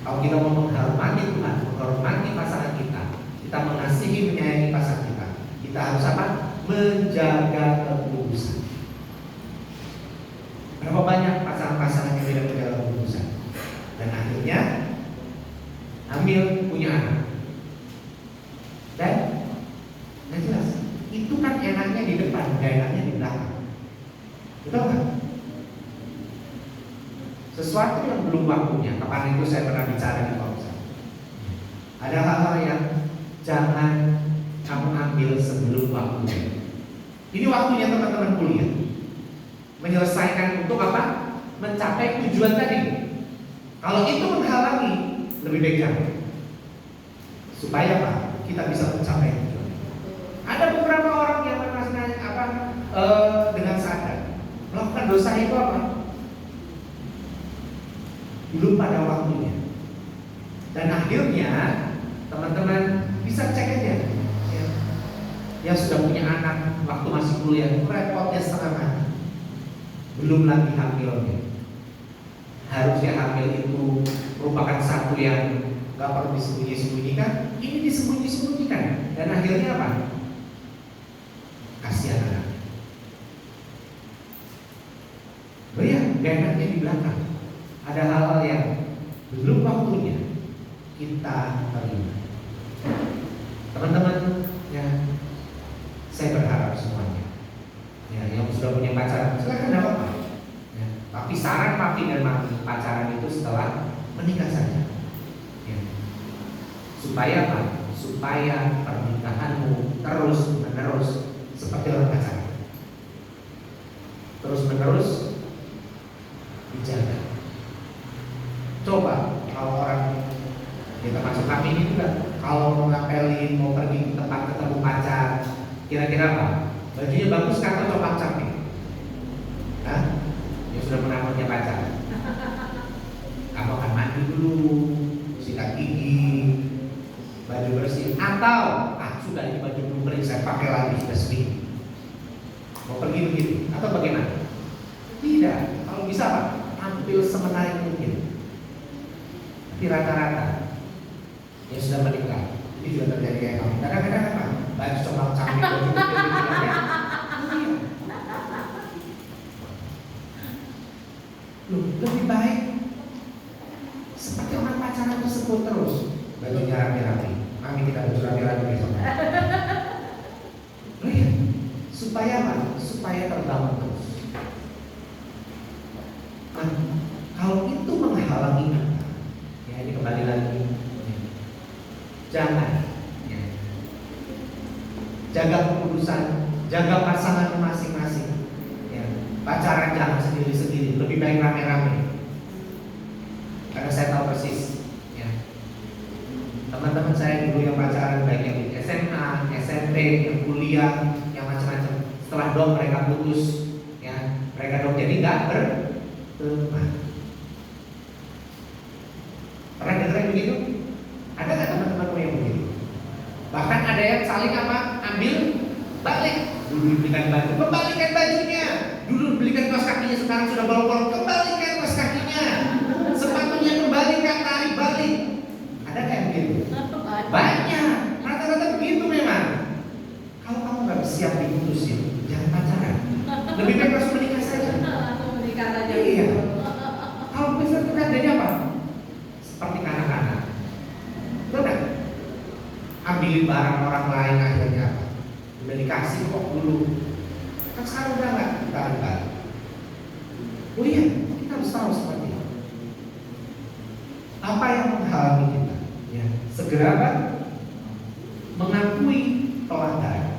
Kalau kita mau menghormati Tuhan, menghormati pasangan kita, kita mengasihi, menyayangi pasangan kita harus apa? Menjaga ketulusan. Berapa banyak pasangan-pasangan yang tidak menjaga ketulusan dan akhirnya hamil, punya anak, dan nggak jelas. Itu kan enaknya di depan, nggak enaknya di belakang. Betul kan? Sesuatu yang belum waktunya. Kapan itu saya pernah bicara di Komsel. Ada hal-hal yang jangan kamu ambil sebelum waktunya. Ini waktunya teman-teman kuliah, menyelesaikan untuk apa? Mencapai tujuan tadi. Kalau itu menghalangi, lebih baik jangan. Supaya apa? Kita bisa mencapai tujuan. Ada beberapa orang yang dengan sadar melakukan dosa itu apa? Belum pada waktunya. Dan akhirnya teman-teman bisa cek aja ya. Yang sudah punya anak waktu masih kuliah, repotnya setengah mati. Belum lagi hamilnya. Harusnya hamil itu merupakan satu yang gak perlu disembunyi-sembunyikan. Ini disembunyi-sembunyikan. Dan akhirnya apa? Kasihan anak. Oh iya, gak enaknya di belakang. Ada hal-hal yang belum waktunya kita terima. Teman-teman, ya, saya berharap semuanya, ya, yang sudah punya pacaran, silakan tidak apa-apa. Ya, tapi saran papi dan mami pacaran itu setelah menikah saja. Ya. Supaya apa? Supaya pernikahanmu terus menerus seperti orang pacaran, terus menerus dijaga. Coba kalau orang kita masuk kami ini juga, kalau mau ngapelin, mau pergi ke tempat ketemu pacar, kira-kira apa? Bajunya bagus kan atau pacar nih? Hah? Ya sudah pernah punya pacar. Kamu akan mandi dulu, sikat gigi, baju bersih, atau sudah ini baju belum kering, saya pakai lagi sudah seminggu. Mau pergi begitu atau bagaimana? Tidak. Kalau bisa Pak, tampil semenarik mungkin. Tapi rata-rata yang sudah menikah ini juga terjadi kayak kamu. Kadang-kadang apa? Baju coklat cantik, baju putih, lebih baik seperti orang pacaran tersebut terus. Bajunya rapi-rapi. Kami kita baju rapi-rapi besok. Lihat, supaya apa? Supaya terbangun terus. Nah, kalau itu menghalangi kita, ya ini kembali lagi, jangan ya, jaga keputusan, jaga pasangan masing-masing. Ya, pacaran jangan sendiri-sendiri, lebih baik rame-rame. Karena saya tahu persis, ya, teman-teman saya dulu yang pacaran baik yang di SMA, SMP, yang kuliah, yang macam-macam. Setelah dong mereka putus, ya, mereka dong jadi nggak berteman. Pernah dengar yang begitu? Ada nggak teman-temanmu yang begitu? Bahkan ada yang saling apa? Ambil balik. Dulu belikan baju, kembalikan bajunya. Dulu belikan kaos kakinya, sekarang sudah bolong-bolong, kembalikan kaos kakinya. Sepatunya kembalikan, tarik balik. Ada nggak yang begitu? Banyak. Rata-rata begitu memang. Kalau kamu nggak siap diputusin, jangan pacaran. Lebih baik langsung menikah saja. Menikah saja. Iya. Kalau bisa kita jadi apa? Seperti kanak-kanak. Betul nggak? Ambilin barang orang lain akhirnya apa? Udah dikasih kok dulu. Kan sekarang udah nggak kita ambil. Oh iya, kita harus tahu seperti itu. Apa yang menghalangi kita? Ya, segera apa? Mengakui pelanggaran.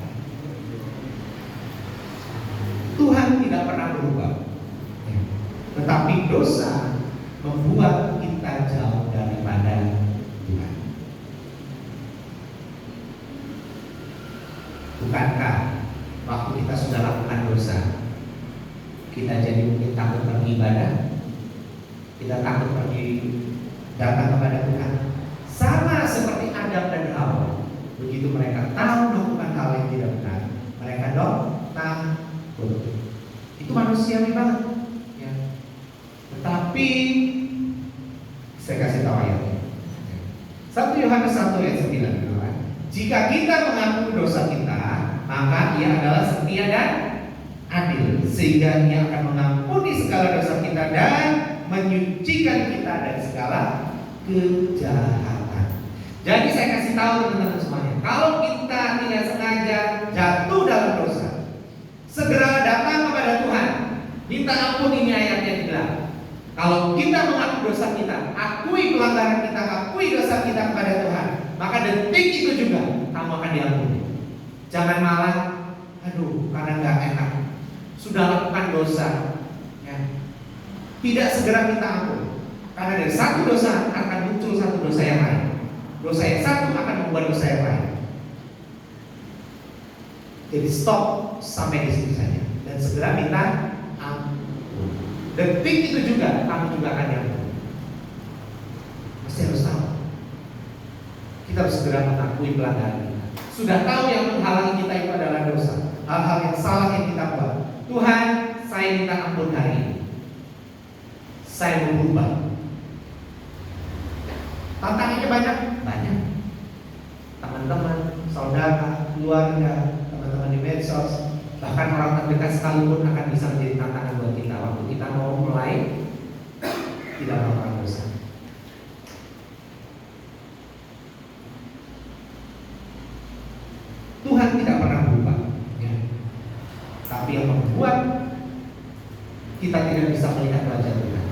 Tuhan tidak pernah berubah, ya. Tetapi dosa membuat kita jauh daripada Tuhan. Bukankah waktu kita sudah lakukan dosa, kita jadi mungkin takut beribadah, kita takut pergi datang kepada Tuhan? Sama seperti Adam dan Hawa. Begitu mereka tahu melakukan hal yang tidak benar, mereka takut. Itu manusiawi banget, ya. Tetapi saya kasih tahu ayatnya. 1 Yohanes 1 ayat 9. Jika kita mengakui dosa kita, maka Ia adalah setia dan adil, sehingga Ia akan mengampuni segala dosa kita dan menyucikan kita dari segala kejahatan. Jadi saya kasih tahu teman-teman semuanya, kalau kita tidak sengaja jatuh dalam dosa, segera datang kepada Tuhan, minta ampun. Ini ayatnya bilang, kalau kita mengaku dosa kita, akui pelanggaran kita, akui dosa kita kepada Tuhan, maka detik itu juga kamu akan diampuni. Jangan malah, aduh, karena nggak enak, sudah lakukan dosa, ya, tidak segera minta ampun, karena dari satu dosa akan muncul satu dosa yang lain. Dosa yang satu akan membuat dosa yang lain. Jadi stop sampai di sini saja dan segera minta ampun. Detik itu juga kamu juga akan diampuni. Mesti harus tahu. Kita harus segera mengakui pelanggaran kita. Sudah tahu yang menghalangi kita itu adalah dosa, hal-hal yang salah yang kita buat. Tuhan, saya minta ampun hari ini. Saya mau berubah. Tantangannya banyak. Teman-teman, saudara, keluarga, teman-teman di medsos, bahkan orang terdekat sekalipun akan bisa menjadi tantangan buat kita waktu kita mau mulai tidak melakukan dosa. Tuhan tidak pernah berubah, ya. Tapi yang membuat kita tidak bisa melihat wajah Tuhan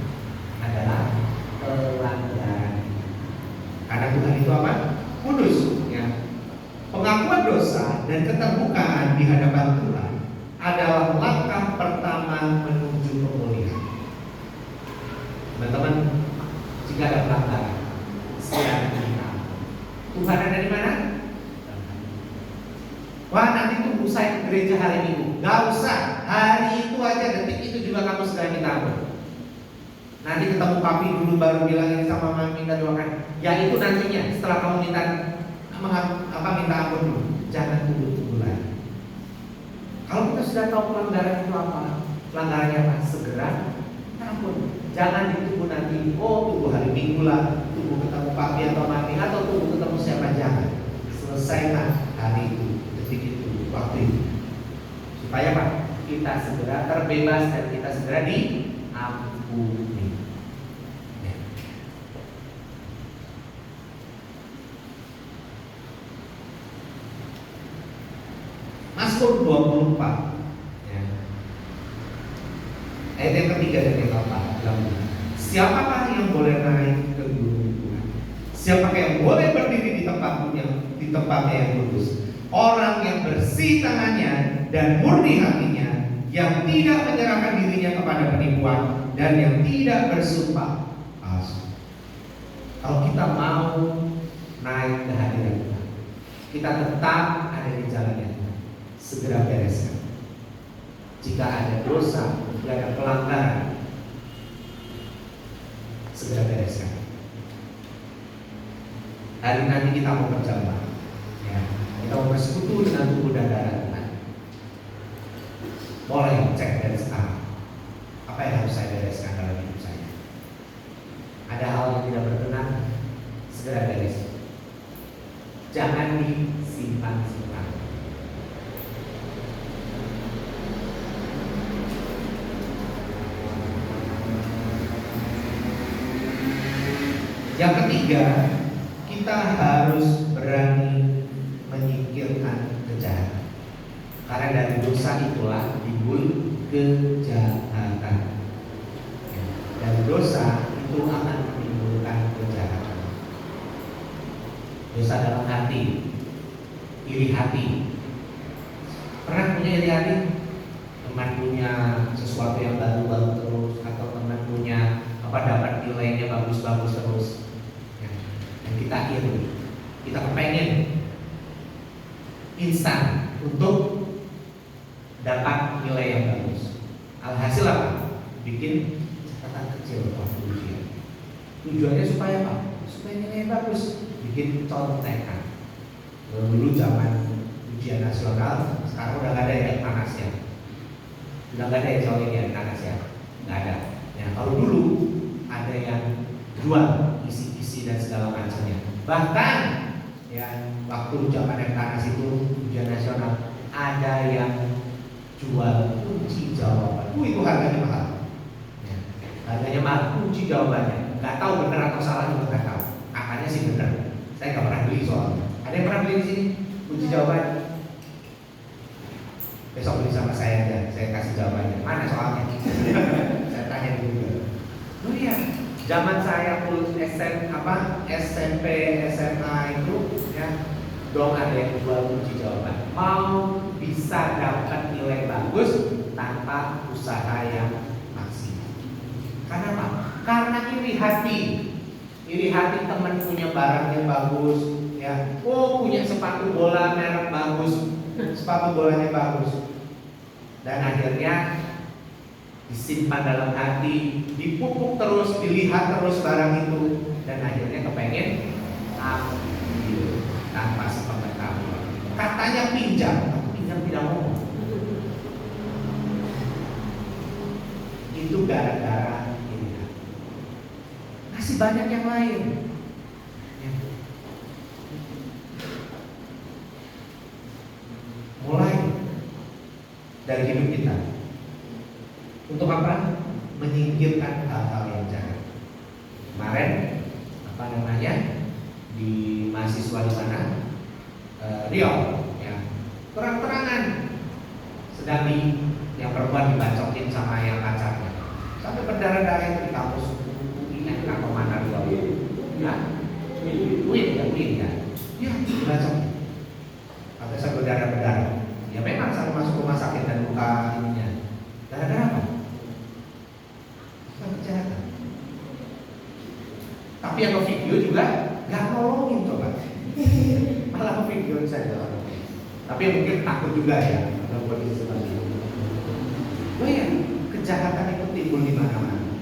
adalah pelanggaran. Karena Tuhan itu apa? Kudus, ya. Pengakuan dosa dan keterbukaan di hadapan Tuhan adalah langkah pertama menuju pemulihan. Teman-teman, jika ada pelanggaran, silakan kita. Tuhan ada di mana? Wah, nanti tunggu saya ke gereja hari Minggu. Gak usah, hari itu aja, detik itu juga kamu sudah minta ampun. Nanti ketemu papi dulu baru bilangin sama mama minta doakan. Ya itu nantinya setelah kamu minta minta ampun dulu. Jangan tunggu-tunggu lagi. Kalau kita sudah tahu pelanggaran itu apa, pelanggarannya apa, segera ampun. Jangan ditunggu nanti. Oh tunggu hari Minggu lah, tunggu ketemu papi atau mami, atau tunggu ketemu siapa, jangan. Selesaikan hari itu, detik itu, waktu itu. Supaya apa? Kita segera terbebas dan kita segera diampuni. Ya. Mazmur 24 ya. Ayat yang ketiga dan yang keempat bilang, siapakah yang boleh naik ke gunung Tuhan? Siapakah yang boleh berdiri di tempatnya yang kudus? Orang yang bersih tangannya dan murni hatinya, yang tidak menyerahkan dirinya kepada penipuan dan yang tidak bersumpah palsu. Kalau kita mau naik ke hadirat Tuhan, kita tetap ada di jalannya Tuhan, segera bereskan. Jika ada dosa, jika ada pelanggaran, segera bereskan. Hari nanti kita mau berjamaah, ya. Kita mau bersekutu dengan tubuh dan darah Tuhan. Mulai cek dari sekarang, apa yang harus saya bereskan dalam hidup saya. Ada hal yang tidak berkenan, segera beres. Jangan disimpan-simpan. Yang ketiga, kita harus berani menyingkirkan kejahatan. Karena dari dosa itulah timbul kejahatan. Dari dosa itu akan menimbulkan kejahatan. Dosa dalam hati, iri hati. Pernah punya iri hati? Teman punya sesuatu yang baru-baru terus, atau teman punya dapat nilainya bagus-bagus terus, ya. Dan kita iri, kita kepengen instan untuk dapat nilai yang bagus. Alhasil apa? Bikin catatan kecil waktu ujian. Tujuannya supaya apa? Supaya nilai bagus. Bikin contekan. Dulu zaman ujian nasional, sekarang udah gak ada ya panasnya. Udah gak ada ya soalnya panasnya, nggak ada. Ya kalau dulu ada yang jual isi-isi dan segala macamnya. Bahkan ya waktu zaman yang panas itu ujian nasional, ada yang jual kunci jawaban. Itu harganya mahal. Ya, harganya mahal, kunci jawabannya. Nggak tahu benar atau salah juga nggak tahu. Katanya sih benar. Saya nggak pernah beli soalnya. Ada yang pernah beli di sini kunci jawaban? Besok beli sama saya aja. Saya kasih jawabannya. Mana soalnya? Saya tanya di Google. Oh iya, zaman saya lulus SMP, SMA itu ya, dong ada yang jual kunci jawaban. Mau bisa dapat nilai bagus tanpa usaha yang maksimal. Karena apa? Karena iri hati. Iri hati teman punya barang yang bagus, ya. Oh, punya sepatu bola merek bagus, sepatu bolanya bagus. Dan akhirnya disimpan dalam hati, dipupuk terus, dilihat terus barang itu, dan akhirnya kepengen ambil tanpa sepengetahuan. Katanya pinjam, tapi pinjam tidak mau. Itu gara-gara ini. Masih banyak yang lain. Mulai dari hidup kita. Untuk apa? Menyingkirkan hal-hal yang jahat. Kemarin di mahasiswa di sana Riau, ya, terang-terangan sedang yang perempuan dibacokin sama yang pacarnya, sampai berdarah-darah di kampus ini atau mana Riau? Ya, Win ya, dibacokin. Sampai saya berdarah-darah. Ya memang saya masuk rumah sakit dan buka ininya. Gara-gara apa? Kejahatan. Tapi yang video juga nggak nolongin coba, malah video saja. Tapi mungkin takut juga ya dalam kondisi seperti itu. Oh ya, kejahatan itu timbul di mana-mana.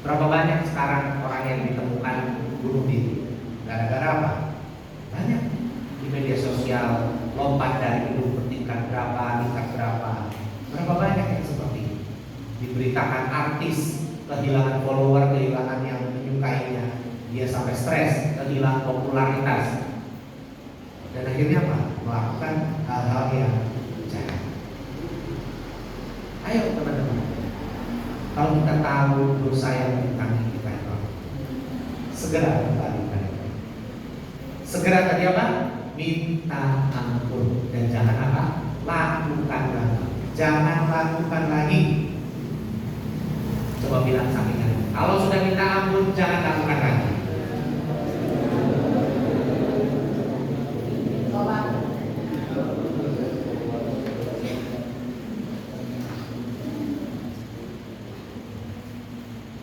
Berapa banyak sekarang orang yang ditemukan bunuh diri? Gara-gara apa? Banyak di media sosial, lompat dari gedung bertingkat berapa, tingkat berapa. Berapa banyak yang seperti itu? Diberitakan artis kehilangan follower, kehilangan yang menyukainya, dia sampai stres, kehilangan popularitas, dan akhirnya apa? Melakukan hal-hal yang jahat. Ayo teman-teman, kalau kita tahu dosa yang menimpa kita itu, segera kembali kepada Tuhan. Segera tadi apa? Minta ampun, dan jangan apa? Lakukan lagi. Jangan lakukan lagi. Coba bilang sampingan, kalau sudah minta ampun, jangan lakukan lagi.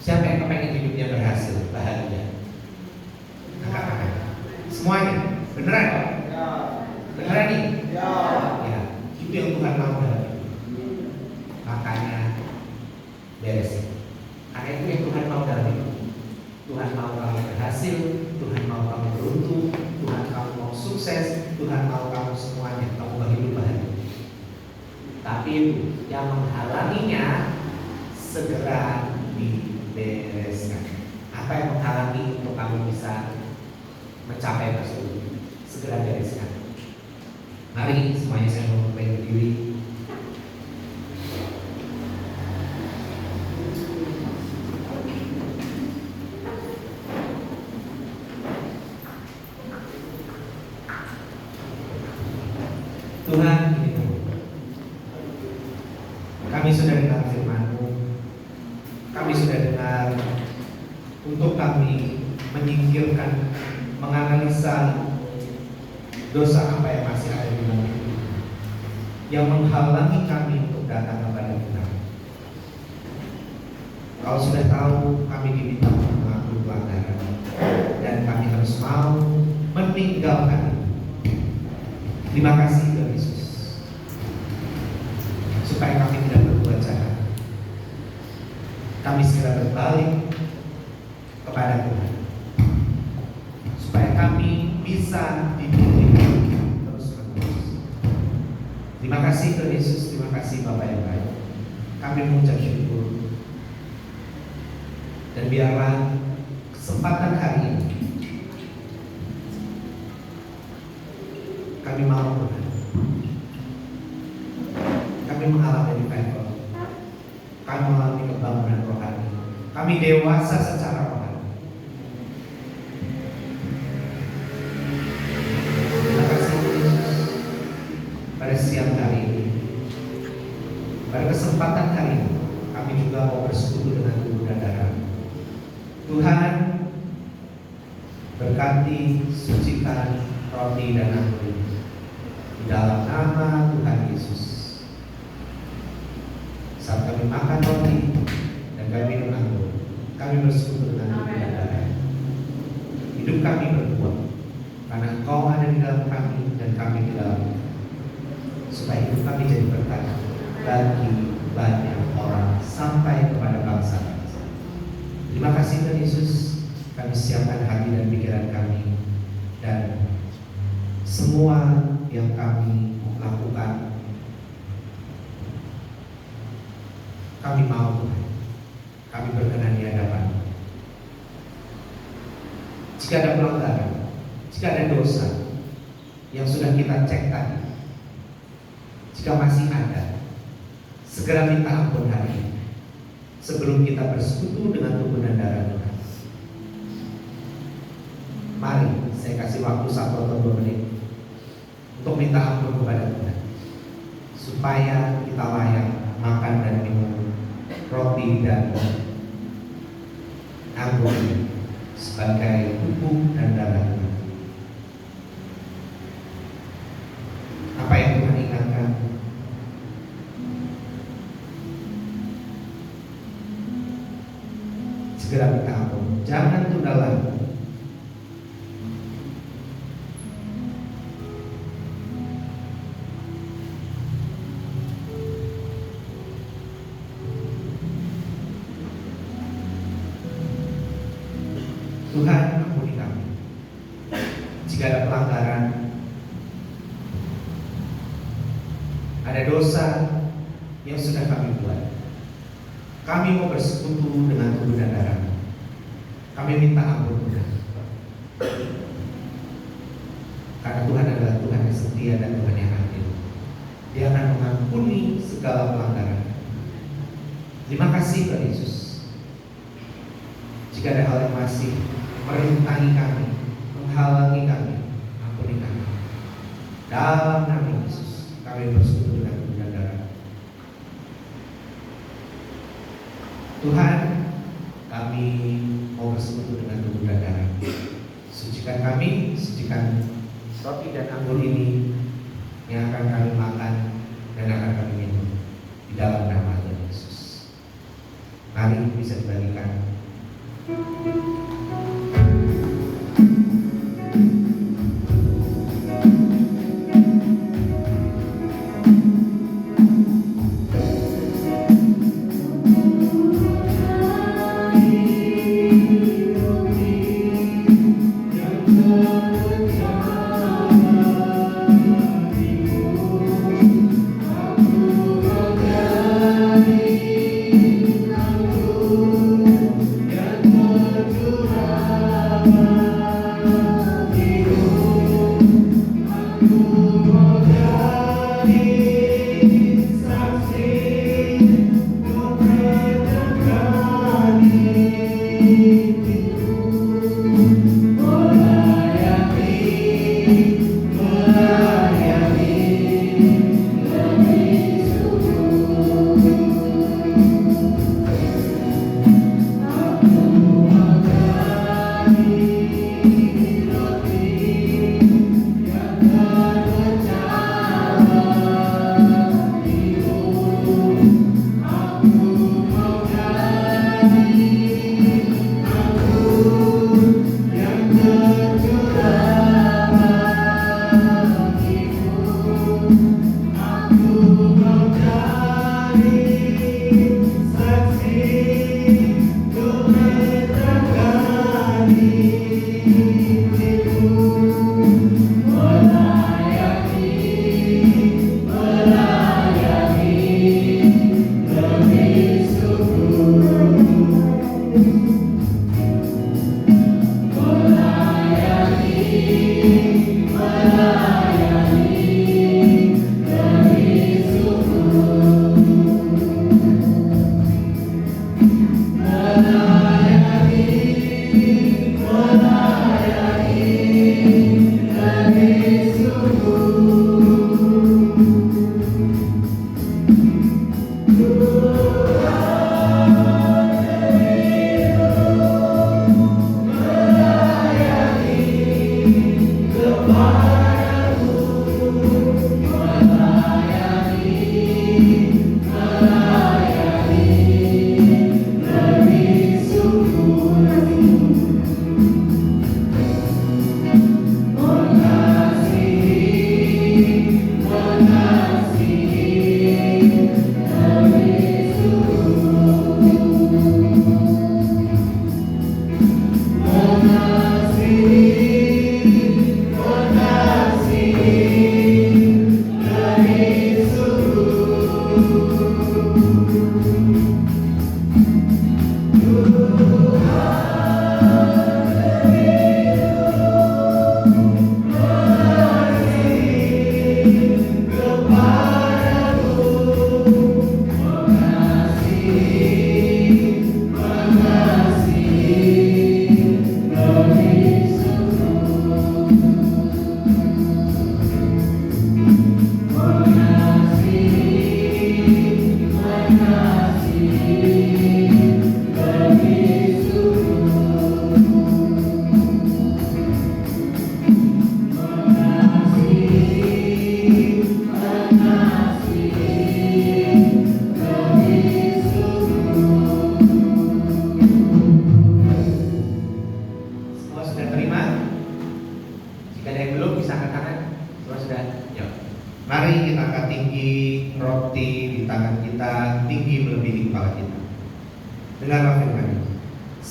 Siapa yang kepengen hidupnya berhasil, bahagia? Angkat. Semuanya, beneran? Ya. Beneran nih? Ya. Ya, itu yang Tuhan mau dalam hidup. Makanya beresin. Karena itu yang Tuhan mau dalam hidup. Tuhan mau kamu berhasil, Tuhan mau kamu beruntung, Tuhan mau sukses, Tuhan mau kamu semuanya, kamu berhidup bahagia. Tapi itu yang menghalanginya segera dibereskan. Apa yang menghalangi untuk kamu bisa mencapai tersebut? Segera bereskan. Mari semuanya saya mau berdiri. Tuhan, kami sudah dengar firman-Mu. Kami sudah dengar untuk kami menyingkirkan, menganalisa dosa apa yang masih ada di dalam hidup kami, yang menghalangi kami untuk datang kepada Tuhan. Kalau sudah tahu, kami diminta untuk mengakui pelanggaran, dan kami harus mau meninggalkan. Terima kasih Tuhan Yesus, supaya kami tidak berbuat jahat. Kami segera berbalik kepada Tuhan, supaya kami bisa dipimpin terus-menerus. Terima kasih Tuhan Yesus, terima kasih Bapak yang baik. Kami mengucap syukur, dan biarlah kesempatan hari ini kami mau Tuhan, kami mengalami revival, kami mengalami kebangunan rohani, kami dewasa secara rohani. Terima kasih Yesus, pada siang hari ini, pada kesempatan hari ini, kami juga mau bersekutu dengan tubuh dan darah Tuhan. Berkati, sucikan roti dan anggur ini di dalam nama Tuhan Yesus. Saat kami makan roti dan kami minum anggur, kami bersekutu dengan tubuh dan darah. Hidup kami berbuah karena Engkau ada di dalam kami dan kami di dalam, supaya hidup kami jadi berkat bagi banyak orang sampai kepada bangsa-bangsa. Terima kasih Tuhan Yesus. Kami siapkan hati dan pikiran kami, dan semua yang kami lakukan, kami mau Tuhan, kami berkenan di hadapan. Jika ada pelanggaran, jika ada dosa yang sudah kita cek tadi, jika masih ada, segera minta ampun hari ini sebelum kita bersekutu dengan tubuh dan darah Tuhan. Mari saya kasih waktu 1 atau 2 menit untuk minta ampun kepada Tuhan, supaya kita layak makan dan minum roti dan anggur sebagai tubuh dan darah Tuhan. Apa yang Tuhan ingatkan? Segera minta ampun, jangan tunda lagi. Tuhan, ampuni kami. Jika ada pelanggaran, ada dosa yang sudah kami buat, kami mau bersekutu dengan tubuh dan darah. Kami minta ampun Tuhan. Karena Tuhan adalah Tuhan yang setia dan Tuhan yang adil. Dia akan mengampuni segala pelanggaran. Terima kasih Tuhan Yesus. Jika ada hal yang masih merintangi kami, menghalangi kami, ampuni kami. Dalam nama Yesus, kami bersekutu dengan tubuh dan darah. Tuhan, kami mau bersekutu dengan tubuh dan darah. Sucikan kami, sucikan roti dan anggur ini yang akan kami makan dan akan kami minum di dalam nama Tuhan Yesus. Mari bisa dibagikan.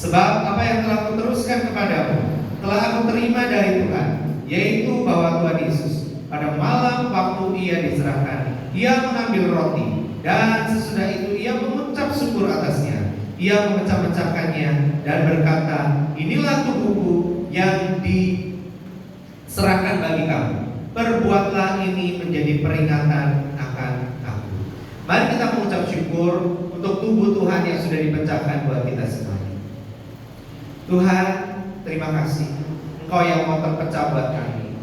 Sebab apa yang telah kuteruskan kepada kepadamu telah aku terima dari Tuhan, yaitu bahwa Tuhan Yesus pada malam waktu ia diserahkan, ia mengambil roti, dan sesudah itu ia mengucap syukur atasnya. Ia memecah-mecahkannya dan berkata, inilah tubuhku yang diserahkan bagi kamu. Perbuatlah ini menjadi peringatan akan aku. Mari kita mengucap syukur untuk tubuh Tuhan yang sudah dipecahkan buat kita semuanya. Tuhan, terima kasih Engkau yang mau terpecah buat kami.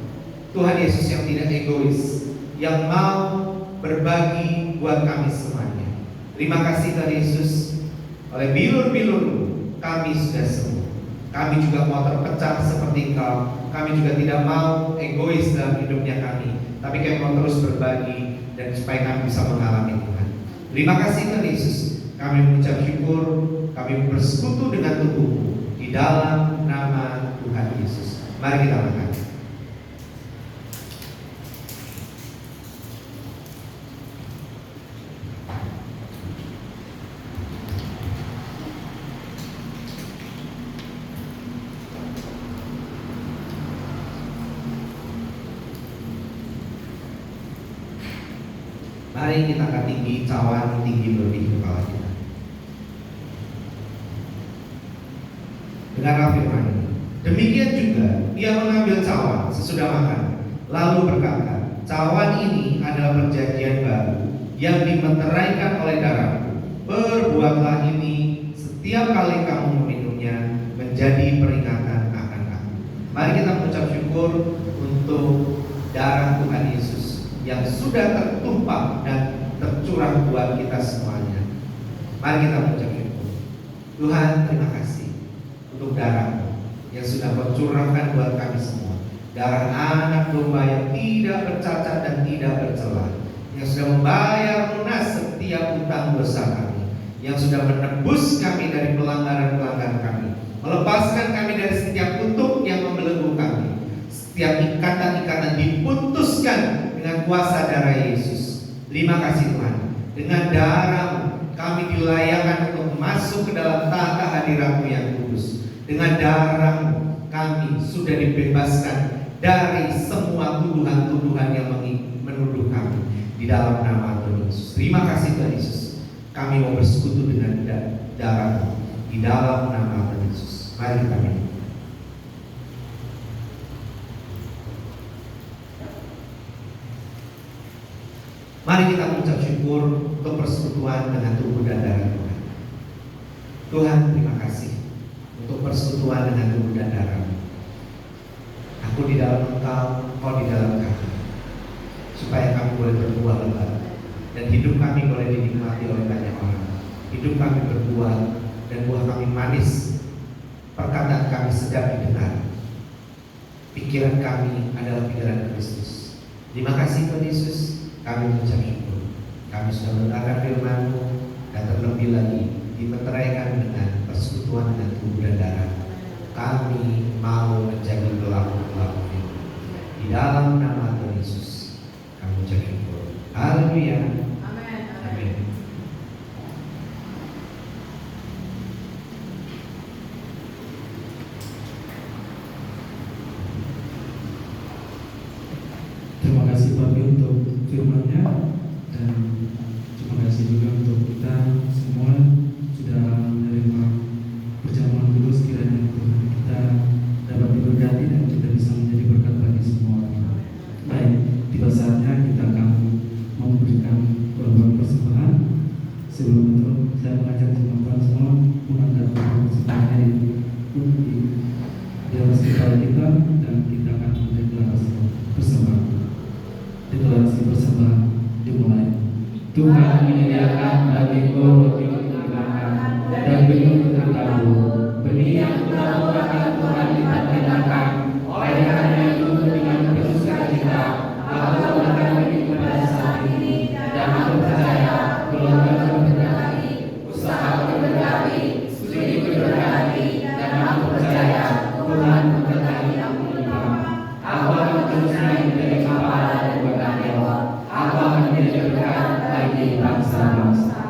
Tuhan Yesus yang tidak egois, yang mau berbagi buat kami semuanya. Terima kasih Tuhan Yesus, oleh bilur-bilur-Mu kami sudah sembuh. Kami juga mau terpecah seperti Engkau. Kami juga tidak mau egois dalam hidupnya kami, tapi kami mau terus berbagi dan supaya kami bisa mengalami Tuhan. Terima kasih Tuhan Yesus. Kami mengucap syukur, kami bersekutu dengan tubuh-Mu di dalam nama Tuhan Yesus. Mari kita makan. Mari kita angkat tinggi cawan, tinggi melebihi kepala kita. Dengarlah firman ini. Demikian juga ia mengambil cawan sesudah makan, lalu berkata, cawan ini adalah perjanjian baru yang dimeteraikan oleh darahku. Perbuatlah ini setiap kali kamu meminumnya menjadi peringatan akan aku. Mari kita mengucap syukur untuk darah Tuhan Yesus yang sudah tertumpah dan tercurah buat kita semuanya. Mari kita mengucap syukur. Tuhan, terima kasih untuk darah yang sudah bercurahkan buat kami semua. Darah anak domba yang tidak bercacat dan tidak bercela, yang sudah membayar lunas setiap hutang dosa kami, yang sudah menebus kami dari pelanggaran-pelanggaran kami, melepaskan kami dari setiap kutuk yang membelenggu kami. Setiap ikatan-ikatan diputuskan dengan kuasa darah Yesus. Terima kasih Tuhan. Dengan darah-Mu kami dilayakkan untuk masuk ke dalam tahta hadirat-Mu yang kudus. Dengan darah-Mu kami sudah dibebaskan dari semua tuduhan-tuduhan yang menuduh kami di dalam nama Tuhan Yesus. Terima kasih Tuhan Yesus. Kami mau bersekutu dengan darah-Mu di dalam nama Tuhan Yesus. Mari kita minum. Mari kita mengucap syukur untuk persekutuan dengan tubuh dan darah Tuhan. Tuhan, terima kasih untuk persekutuan dengan tubuh dan darah. Aku di dalam Engkau, Engkau di dalam kami, supaya kami boleh berbuah lebat dan hidup kami boleh dinikmati oleh banyak orang. Hidup kami berbuah dan buah kami manis. Perkataan kami sedap didengar. Pikiran kami adalah pikiran Kristus. Terima kasih Tuhan Yesus. Kami mengucap syukur. Kami sudah mendengarkan firman-Mu dan terlebih lagi dimeteraikan dengan persekutuan dengan tubuh dan darah. Kami mau menjadi pelaku-pelaku firman. Di dalam nama Tuhan Yesus kami mengucap syukur. Haleluya. Amin. Amin. Terima kasih Bapak untuk firman-Nya, dan terima kasih juga untuk kita semua sudah menerima perjamuan kudus. Kiranya Tuhan kita dapat diberkati dan kita bisa menjadi berkat bagi semua orang. Baik, tiba saatnya kita akan memberikan korban persembahan. Sebelum itu saya mengajak teman-teman semua mengangkat korban persembahan ini di atas kepala kita, dan kita akan mendeklarasi persembahan. Deklarasi persembahan dimulai. Tuhan menyediakan bagiku roti untuk dimakan dan minum untuk ditabur, benih yang kutabur akan Tuhan diperkenalkan. Oleh karena itu dengan penuh sukacita aku akan beri pada saat ini, dan aku percaya keluarga berkati, usaha berkati, studi berkati, dan aku percaya Tuhan memberkati aku limpah. Aku akan terus menjadi kepala dan bukan dewa. Aku akan menjadi berkat bagi bangsa-bangsa.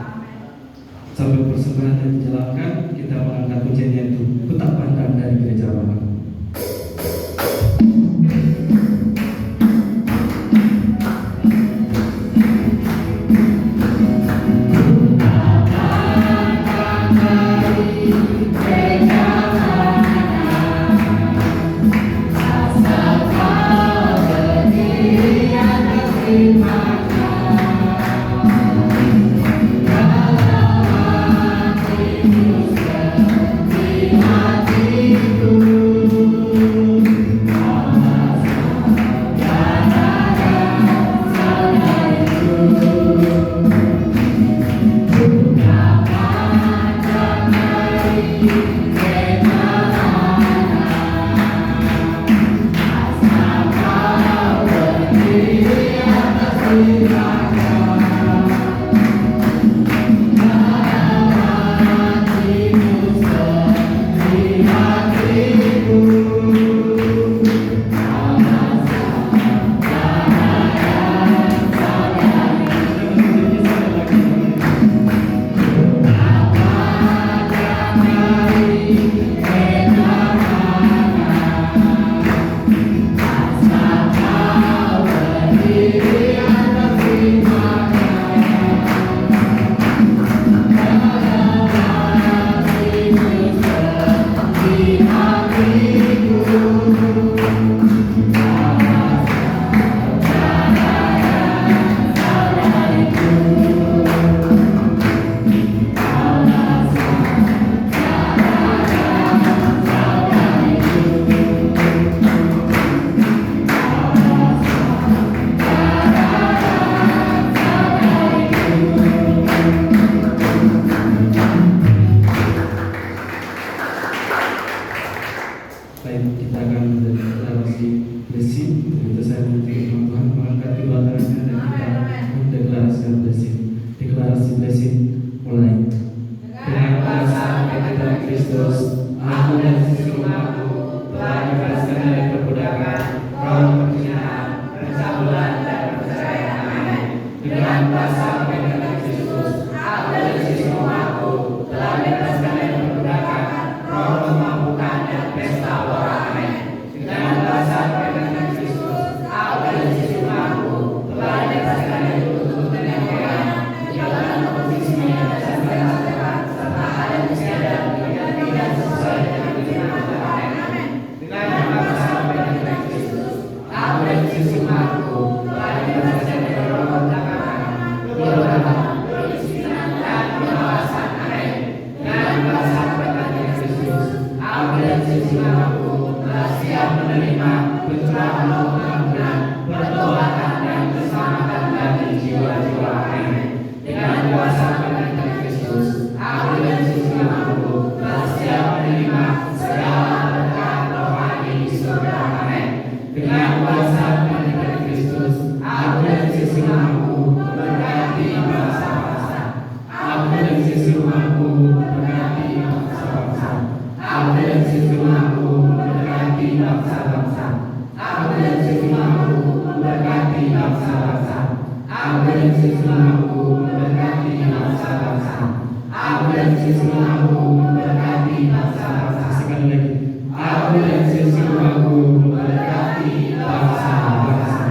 Baik, kita akan mendeklarasi blessing. Untuk itu saya meminta firman Tuhan mengangkat kedua tangannya dan kita mendeklarasikan blessing. Deklarasi blessing mulai. Dengan kuasa dalam Kristus, aku dan sisi rumahku telah dibebaskan dari perbudakan, roh perzinaan, percabulan dan perceraian. Amin. Dengan kuasa dalam Kristus, aku dan sisi rumahku telah dibebaskan dari perbudakan, roh memabukkan dan pesta pora. Amin. Dengan kuasa dalam Kristus, aku dan sisi rumahku telah dibebaskan dari tuntutan yang heran, jalanan oposisinya dan sehat serta ada istiadat yang tidak sesuai dengan firman Tuhan. Amin. Dengan kuasa dalam Kristus, aku dan sisi rumahku telah dibebaskan dari roh pertakaran, kebodohan, kemiskinan dan pengawasan. Amin. Dengan kuasa dalam Kristus, aku dan sisi rumahku telah siap menerima pencurahan roh pengampunan, pertobatan dan keselamatan bagi jiwa-jiwa. Amin. Dengan kuasa dalam Kristus, aku dan sisi rumahku telah siap menerima segala berkat rohani di surga. Amin. Dengan kuasa dalam Kristus, aku dan sisi rumahku berkati bangsa-bangsa. Aku dan sisi rumahku berkati bangsa-bangsa. Aku dan sisi rumahku berkati bangsa-bangsa. Aku dan sisi rumahku berkati bangsa-bangsa. Aku dan sisi rumahku berkati bangsa-bangsa. Aku dan sisi rumahku berkati bangsa-bangsa. Sekali lagi. Aku dan sisi rumahku berkati bangsa-bangsa.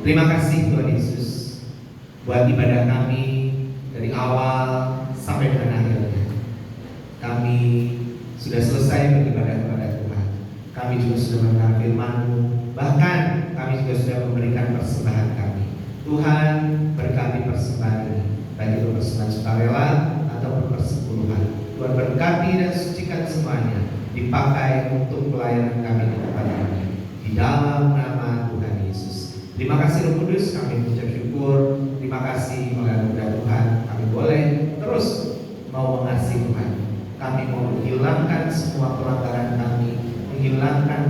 Terima kasih Tuhan Yesus buat ibadah kami dari awal sampai dengan akhirnya. Kami sudah selesai beribadah kepada Tuhan. Kami juga sudah mendengar firman-Mu. Bahkan kami juga sudah memberikan persembahan kami. Tuhan berkati persembahan ini, baik itu persembahan sukarela ataupun persepuluhan. Tuhan berkati dan sucikan semuanya, dipakai untuk pelayanan kami di tempat ini. Di dalam nama Tuhan Yesus. Terima kasih Roh Kudus, kami mengucap syukur. Terima kasih oleh anugerah Tuhan, kami boleh terus mau mengasihi Tuhan. Kami mau menghilangkan semua pelanggaran kami, menghilangkan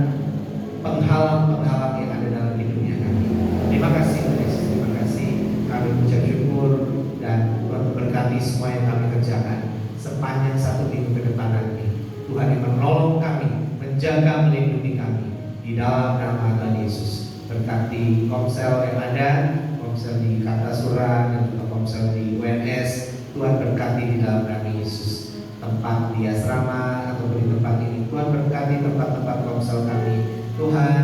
penghalang-penghalang yang ada dalam hidupnya kami. Terima kasih Tuhan Yesus, terima kasih. Kami mengucap syukur dan Tuhan berkati semua yang kami kerjakan sepanjang 1 minggu ke depan nanti. Tuhan yang menolong kami, menjaga, melindungi kami di dalam nama Tuhan Yesus. Berkati komsel yang ada, komsel di Kartasura dan juga komsel di UNS. Tuhan berkati di dalam nama Yesus. Tempat di asrama atau di tempat ini, Tuhan berkati tempat-tempat komsel kami. Tuhan,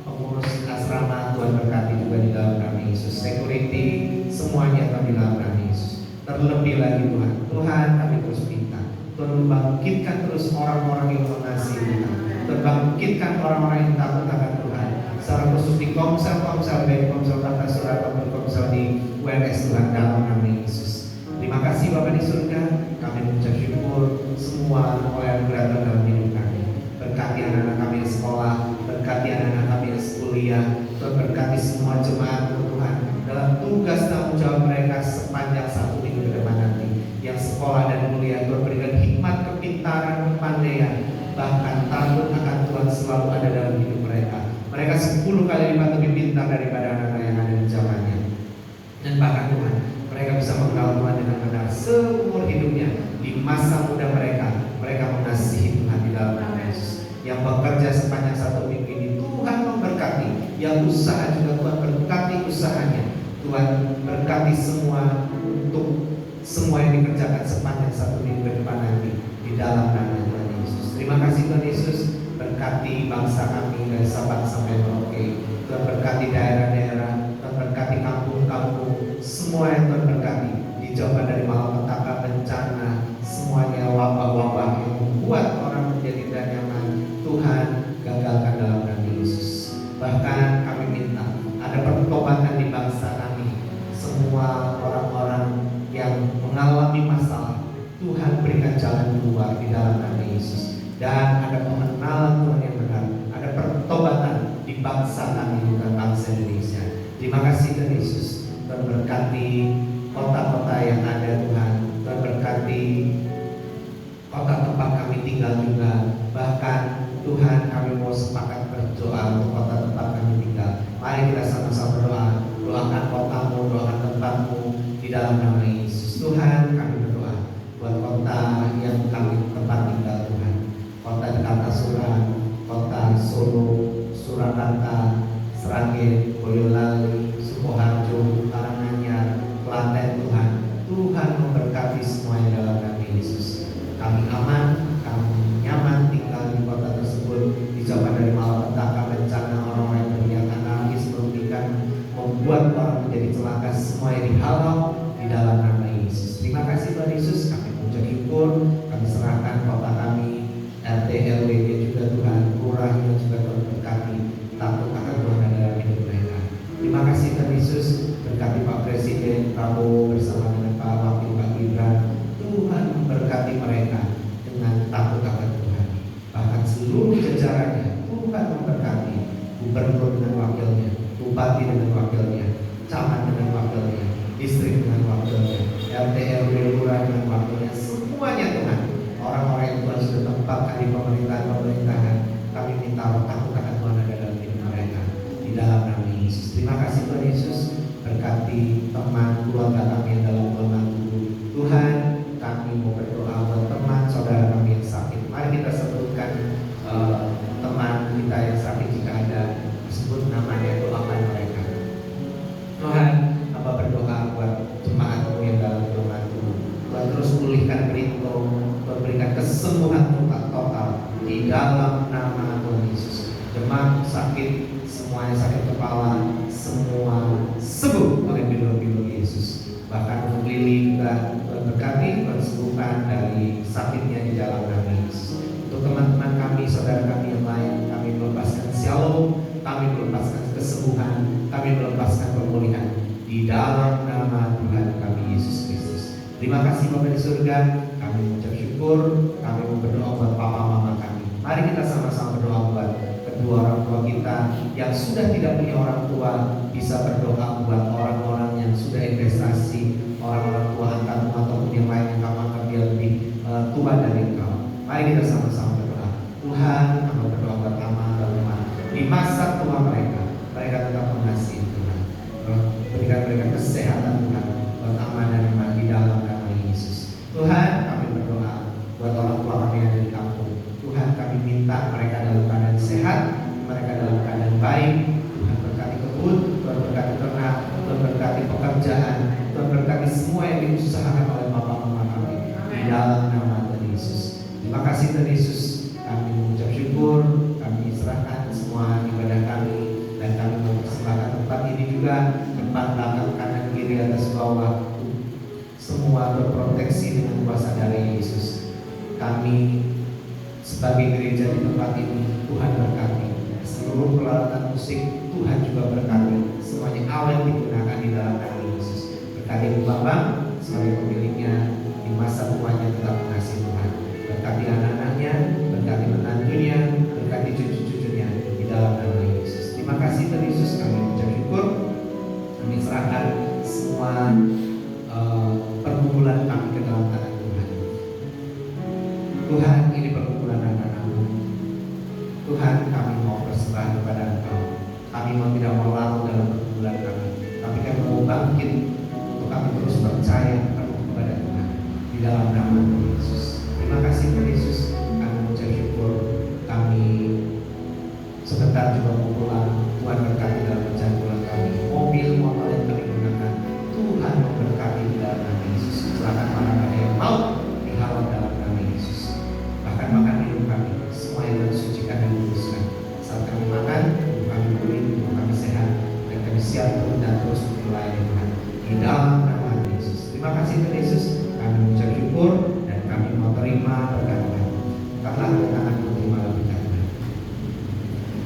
pengurus asrama, Tuhan berkati juga di dalam nama Yesus. Security, semuanya kami dalam nama Yesus. Terlebih lagi Tuhan kami terus minta, Tuhan bangkitkan terus orang-orang yang mengasihi Tuhan. Tuhan bangkitkan orang-orang yang takut akan Tuhan. Secara khusus di komsel-komsel, baik komsel Kartasura ataupun komsel di UNS Tuhan dalam nama Yesus. Terima kasih Bapa di surga, kami mengucap syukur. selalu ada dalam hidup mereka. Mereka 10 kali lipat lebih pintar daripada anak-anak yang ada di zamannya. Dan bahkan Tuhan, mereka bisa mengenal Tuhan dengan benar seumur hidupnya. Di masa muda mereka mengasihi Tuhan di dalam nama Yesus. Yang bekerja sepanjang 1 minggu ini, Tuhan memberkati. Yang usaha juga Tuhan berkati usahanya. Tuhan berkati semua untuk semua yang dikerjakan sepanjang 1 minggu ke depan nanti di dalam nama Tuhan Yesus. Terima kasih Tuhan Yesus. Berkati bangsa kami dari Sabang sampai Merauke. Tuhan berkati daerah-daerah. Tuhan berkati kampung-kampung. Semua yang Tuhan berkati. Dijauhkan dari malapetaka, bencana, semuanya wabah-wabah yang membuat orang menjadi tidak nyaman. Tuhan gagalkan dalam nama Yesus. Bahkan kami minta ada pertobatan di bangsa kami. Semua orang-orang yang mengalami masalah, Tuhan berikan jalan keluar di dalam nama Yesus. Dan ada pengenalan Tuhan yang benar. Ada pertobatan di bangsa kami, bukan bangsa Indonesia. Terima kasih Tuhan Yesus. Tuhan berkati kota-kota yang ada Tuhan. Tuhan berkati kota tempat kami tinggal juga. Bahkan Tuhan, kami mau sepakat berdoa untuk kota tempat kami tinggal. Mari kita sama-sama berdoa. Doakan kotamu, doakan tempatmu di dalam nama Yesus. Tuhan, kami berdoa buat kota yang kami tempat tinggal Tuhan. Kota di Kartasura, kota Solo, Surakarta, Sragen, Boyolali, Sukoharjo, Karanganyar, Klaten Tuhan. Tuhan memberkati semuanya dalam nama Yesus. Kami aman, kami nyaman tinggal di kota tersebut, dijauhkan dari malapetaka, bencana, orang-orang yang berniat anarkis, merugikan, membuat orang menjadi celaka, semuanya dihalau di dalam nama Yesus. Terima kasih Tuhan Yesus. Kami mengucap syukur, kami serahkan kota kami, RT RW-nya juga Tuhan, lurahnya juga Tuhan berkati. Takut akan Tuhan ada dalam hidup mereka. Terima kasih Tuhan Yesus. Berkati Pak Presiden Prabowo bersama dengan Pak Wakil Pak Gibran. Tuhan memberkati mereka dengan takut akan Tuhan. Bahkan seluruh jajarannya Tuhan memberkati. Gubernur dengan wakilnya, bupati dengan wakilnya, camat dengan wakilnya, distrik dengan wakilnya, RT RW lurah dengan wakilnya. Semuanya Tuhan, orang-orang yang Tuhan sudah tempatkan di pemerintahan, kami minta takut akan Tuhan ada dalam hidup mereka di dalam nama Yesus. Terima kasih Tuhan Yesus. Berkati teman keluarga kami yang dalam golongan tubuh. Tuhan, kami mau berdoa buat teman saudara kami yang sakit. Mari kita sebutkan teman kita yang sakit jika ada, sebut namanya, doakan mereka. Tuhan, Hamba berdoa buat jemaatmu yang dalam golongan tubuh. Tuhan terus pulihkan Rinto, Tuhan berikan kesembuhan total di dalam nama Tuhan Yesus. Demam, sakit, semuanya sakit kepala, semua sembuh oleh bilur-bilur Yesus. Bahkan untuk Lili juga Tuhan berkati, Tuhan sembuhkan dari sakitnya di dalam nama Yesus. Untuk teman-teman kami, saudara kami yang lain, kami melepaskan shalom, kami melepaskan kesembuhan, kami melepaskan pemulihan di dalam nama Tuhan kami Yesus Kristus. Terima kasih Bapa di surga, kami mengucap syukur, kami berdoa buat papa mama kami. Mari kita sama-sama berdoa buat kedua orang tua kita yang sudah tidak punya orang tua, bisa berdoa buat orang-orang yang sudah investasi, orang-orang tua angkatmu ataupun yang lain yang kamu anggap dia lebih tua dari engkau. Mari kita sama-sama berdoa. Tuhan, kami berdoa buat Ama dan Uma di masa tua mereka tetap mengasihi Tuhan. Berikan mereka kesehatan Tuhan buat Ama dan Uma di dalam nama Yesus. Tuhan, kami berdoa buat orang tua kami yang ada di kampung. Tuhan, kami minta mereka dalam keadaan sehat, mereka dalam keadaan baik. Tuhan berkati kebun, Tuhan berkati ternak, Tuhan berkati pekerjaan, Tuhan berkati semua yang diusahakan oleh Bapak Mama kami di dalam nama Tuhan Yesus. Terima kasih Tuhan Yesus. Kami mengucap syukur, kami serahkan semua ibadah kami, dan kami mempersembahkan tempat ini juga, depan, belakang, kanan, kiri, atas, bawah, semua berproteksi dengan kuasa dari Yesus. Kami sebagai gereja di tempat ini, Tuhan berkati. Seluruh peralatan musik Tuhan juga berkati. Semuanya awet digunakan di dalam nama Yesus. Berkati Ibu Bapak sebagai pemiliknya, di masa tuanya tetap mengasihi Tuhan. Berkati anak-anaknya, berkati menantunya, berkati cucu-cucunya di dalam nama Yesus. Terima kasih Tuhan Yesus, kami mengucap syukur. Kami serahkan semua pergumulan kami ke dalam tangan Tuhan. Tuhan, ini pergumulan anak-anakmu. Tuhan, kami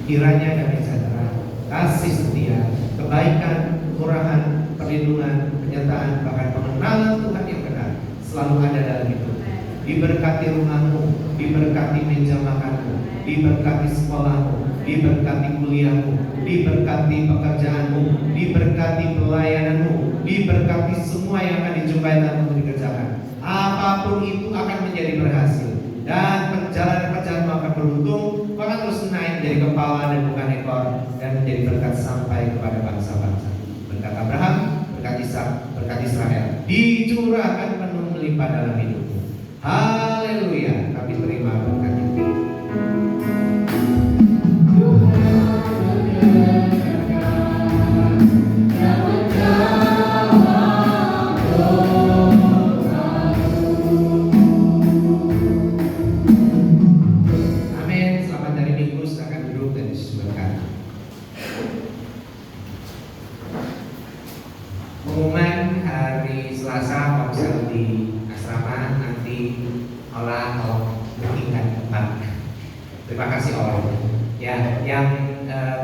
Kiranya damai sejahtera, kasih setia, kebaikan, kemurahan, perlindungan, penyertaan, bahkan pengenalan Tuhan yang benar selalu ada dalam hidup. Diberkati rumahmu, diberkati meja makanmu, diberkati sekolahmu, diberkati kuliahmu, diberkati pekerjaanmu, diberkati pelayananmu, diberkati semua yang akan dijumpai dan untuk dikerjakan. Apapun itu akan menjadi berhasil, dan perjalanan-perjalananmu akan beruntung, bahkan terus naik menjadi kepala dan bukan ekor, dan menjadi berkat sampai kepada bangsa-bangsa. Berkat Abraham, berkat Ishak, berkat Israel dicurahkan penuh melimpah dalam hidupmu. Haleluya, kami terima berkat itu. Amin. Selamat hari Minggu, silakan duduk dan Yesus berkati. Pengumuman hari Selasa konser di asrama nanti olah bertingkat 4. Terima kasih Allah. Ya, yang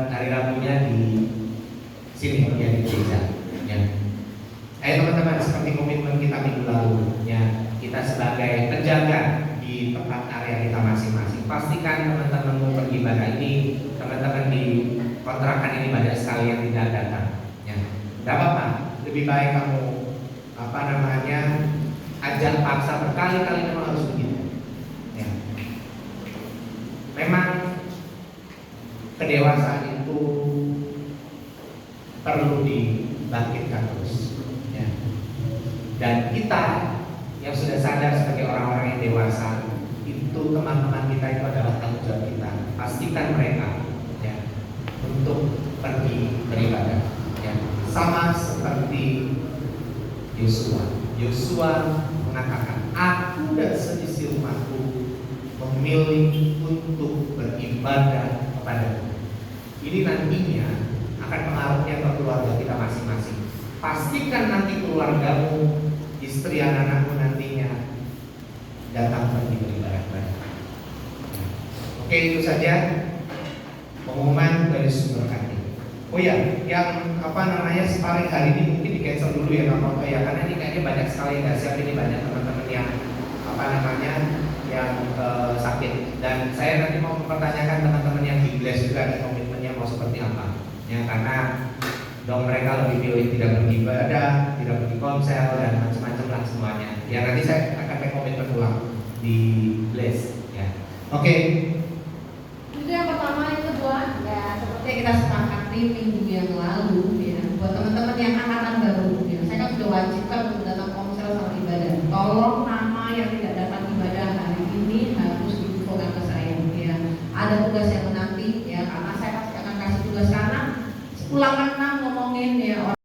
hari Rabunya di sini ya di gereja. Ya. Ayo teman-teman, seperti komitmen kita minggu lalu, ya kita sebagai penjaga di tempat area kita masing-masing. Pastikan teman-teman mau beribadah ini, teman-teman di kontrakan ini banyak sekali yang tidak datang. Ya, tidak apa-apa. Lebih baik kamu ajak paksa berkali-kali memang harus begitu. Ya. Memang kedewasaan itu perlu dibangkitkan terus. Ya. Dan kita yang sudah sadar sebagai orang-orang yang dewasa, itu teman-teman kita itu adalah tanggung jawab kita. Pastikan mereka ya untuk pergi beribadah. Ya. Sama seperti Yosua mengatakan, aku dan seisi rumahku memilih untuk beribadah kepadamu. Ini nantinya akan pengaruhnya ke keluarga kita masing-masing. Pastikan nanti keluargamu, istri anak-anakmu nantinya datang pergi beribadah kepadamu. Oke, itu saja pengumuman dari sumber kami. Oh ya, yang sparring hari ini mungkin di cancel dulu ya Kak ya, karena ini kayaknya banyak sekali yang nggak siap, ini banyak teman-teman yang yang sakit, dan saya nanti mau mempertanyakan teman-teman yang di Bless juga ada komitmennya mau seperti apa ya, karena dong mereka lebih pilih tidak beribadah, tidak pergi konser dan macam-macam lah semuanya ya. Nanti saya akan rekomen ulang di Bless ya. Oke. Itu yang pertama. Yang kedua ya seperti kita sepakati minggu yang lalu ya, buat teman-teman yang angkatan baru ya, saya kan sudah wajibkan untuk datang konser sama ibadah. Tolong nama yang tidak datang ibadah hari ini harus diinfokan ke saya ya. Ada tugas yang menanti ya, karena saya pasti akan kasih tugas, karena ulangan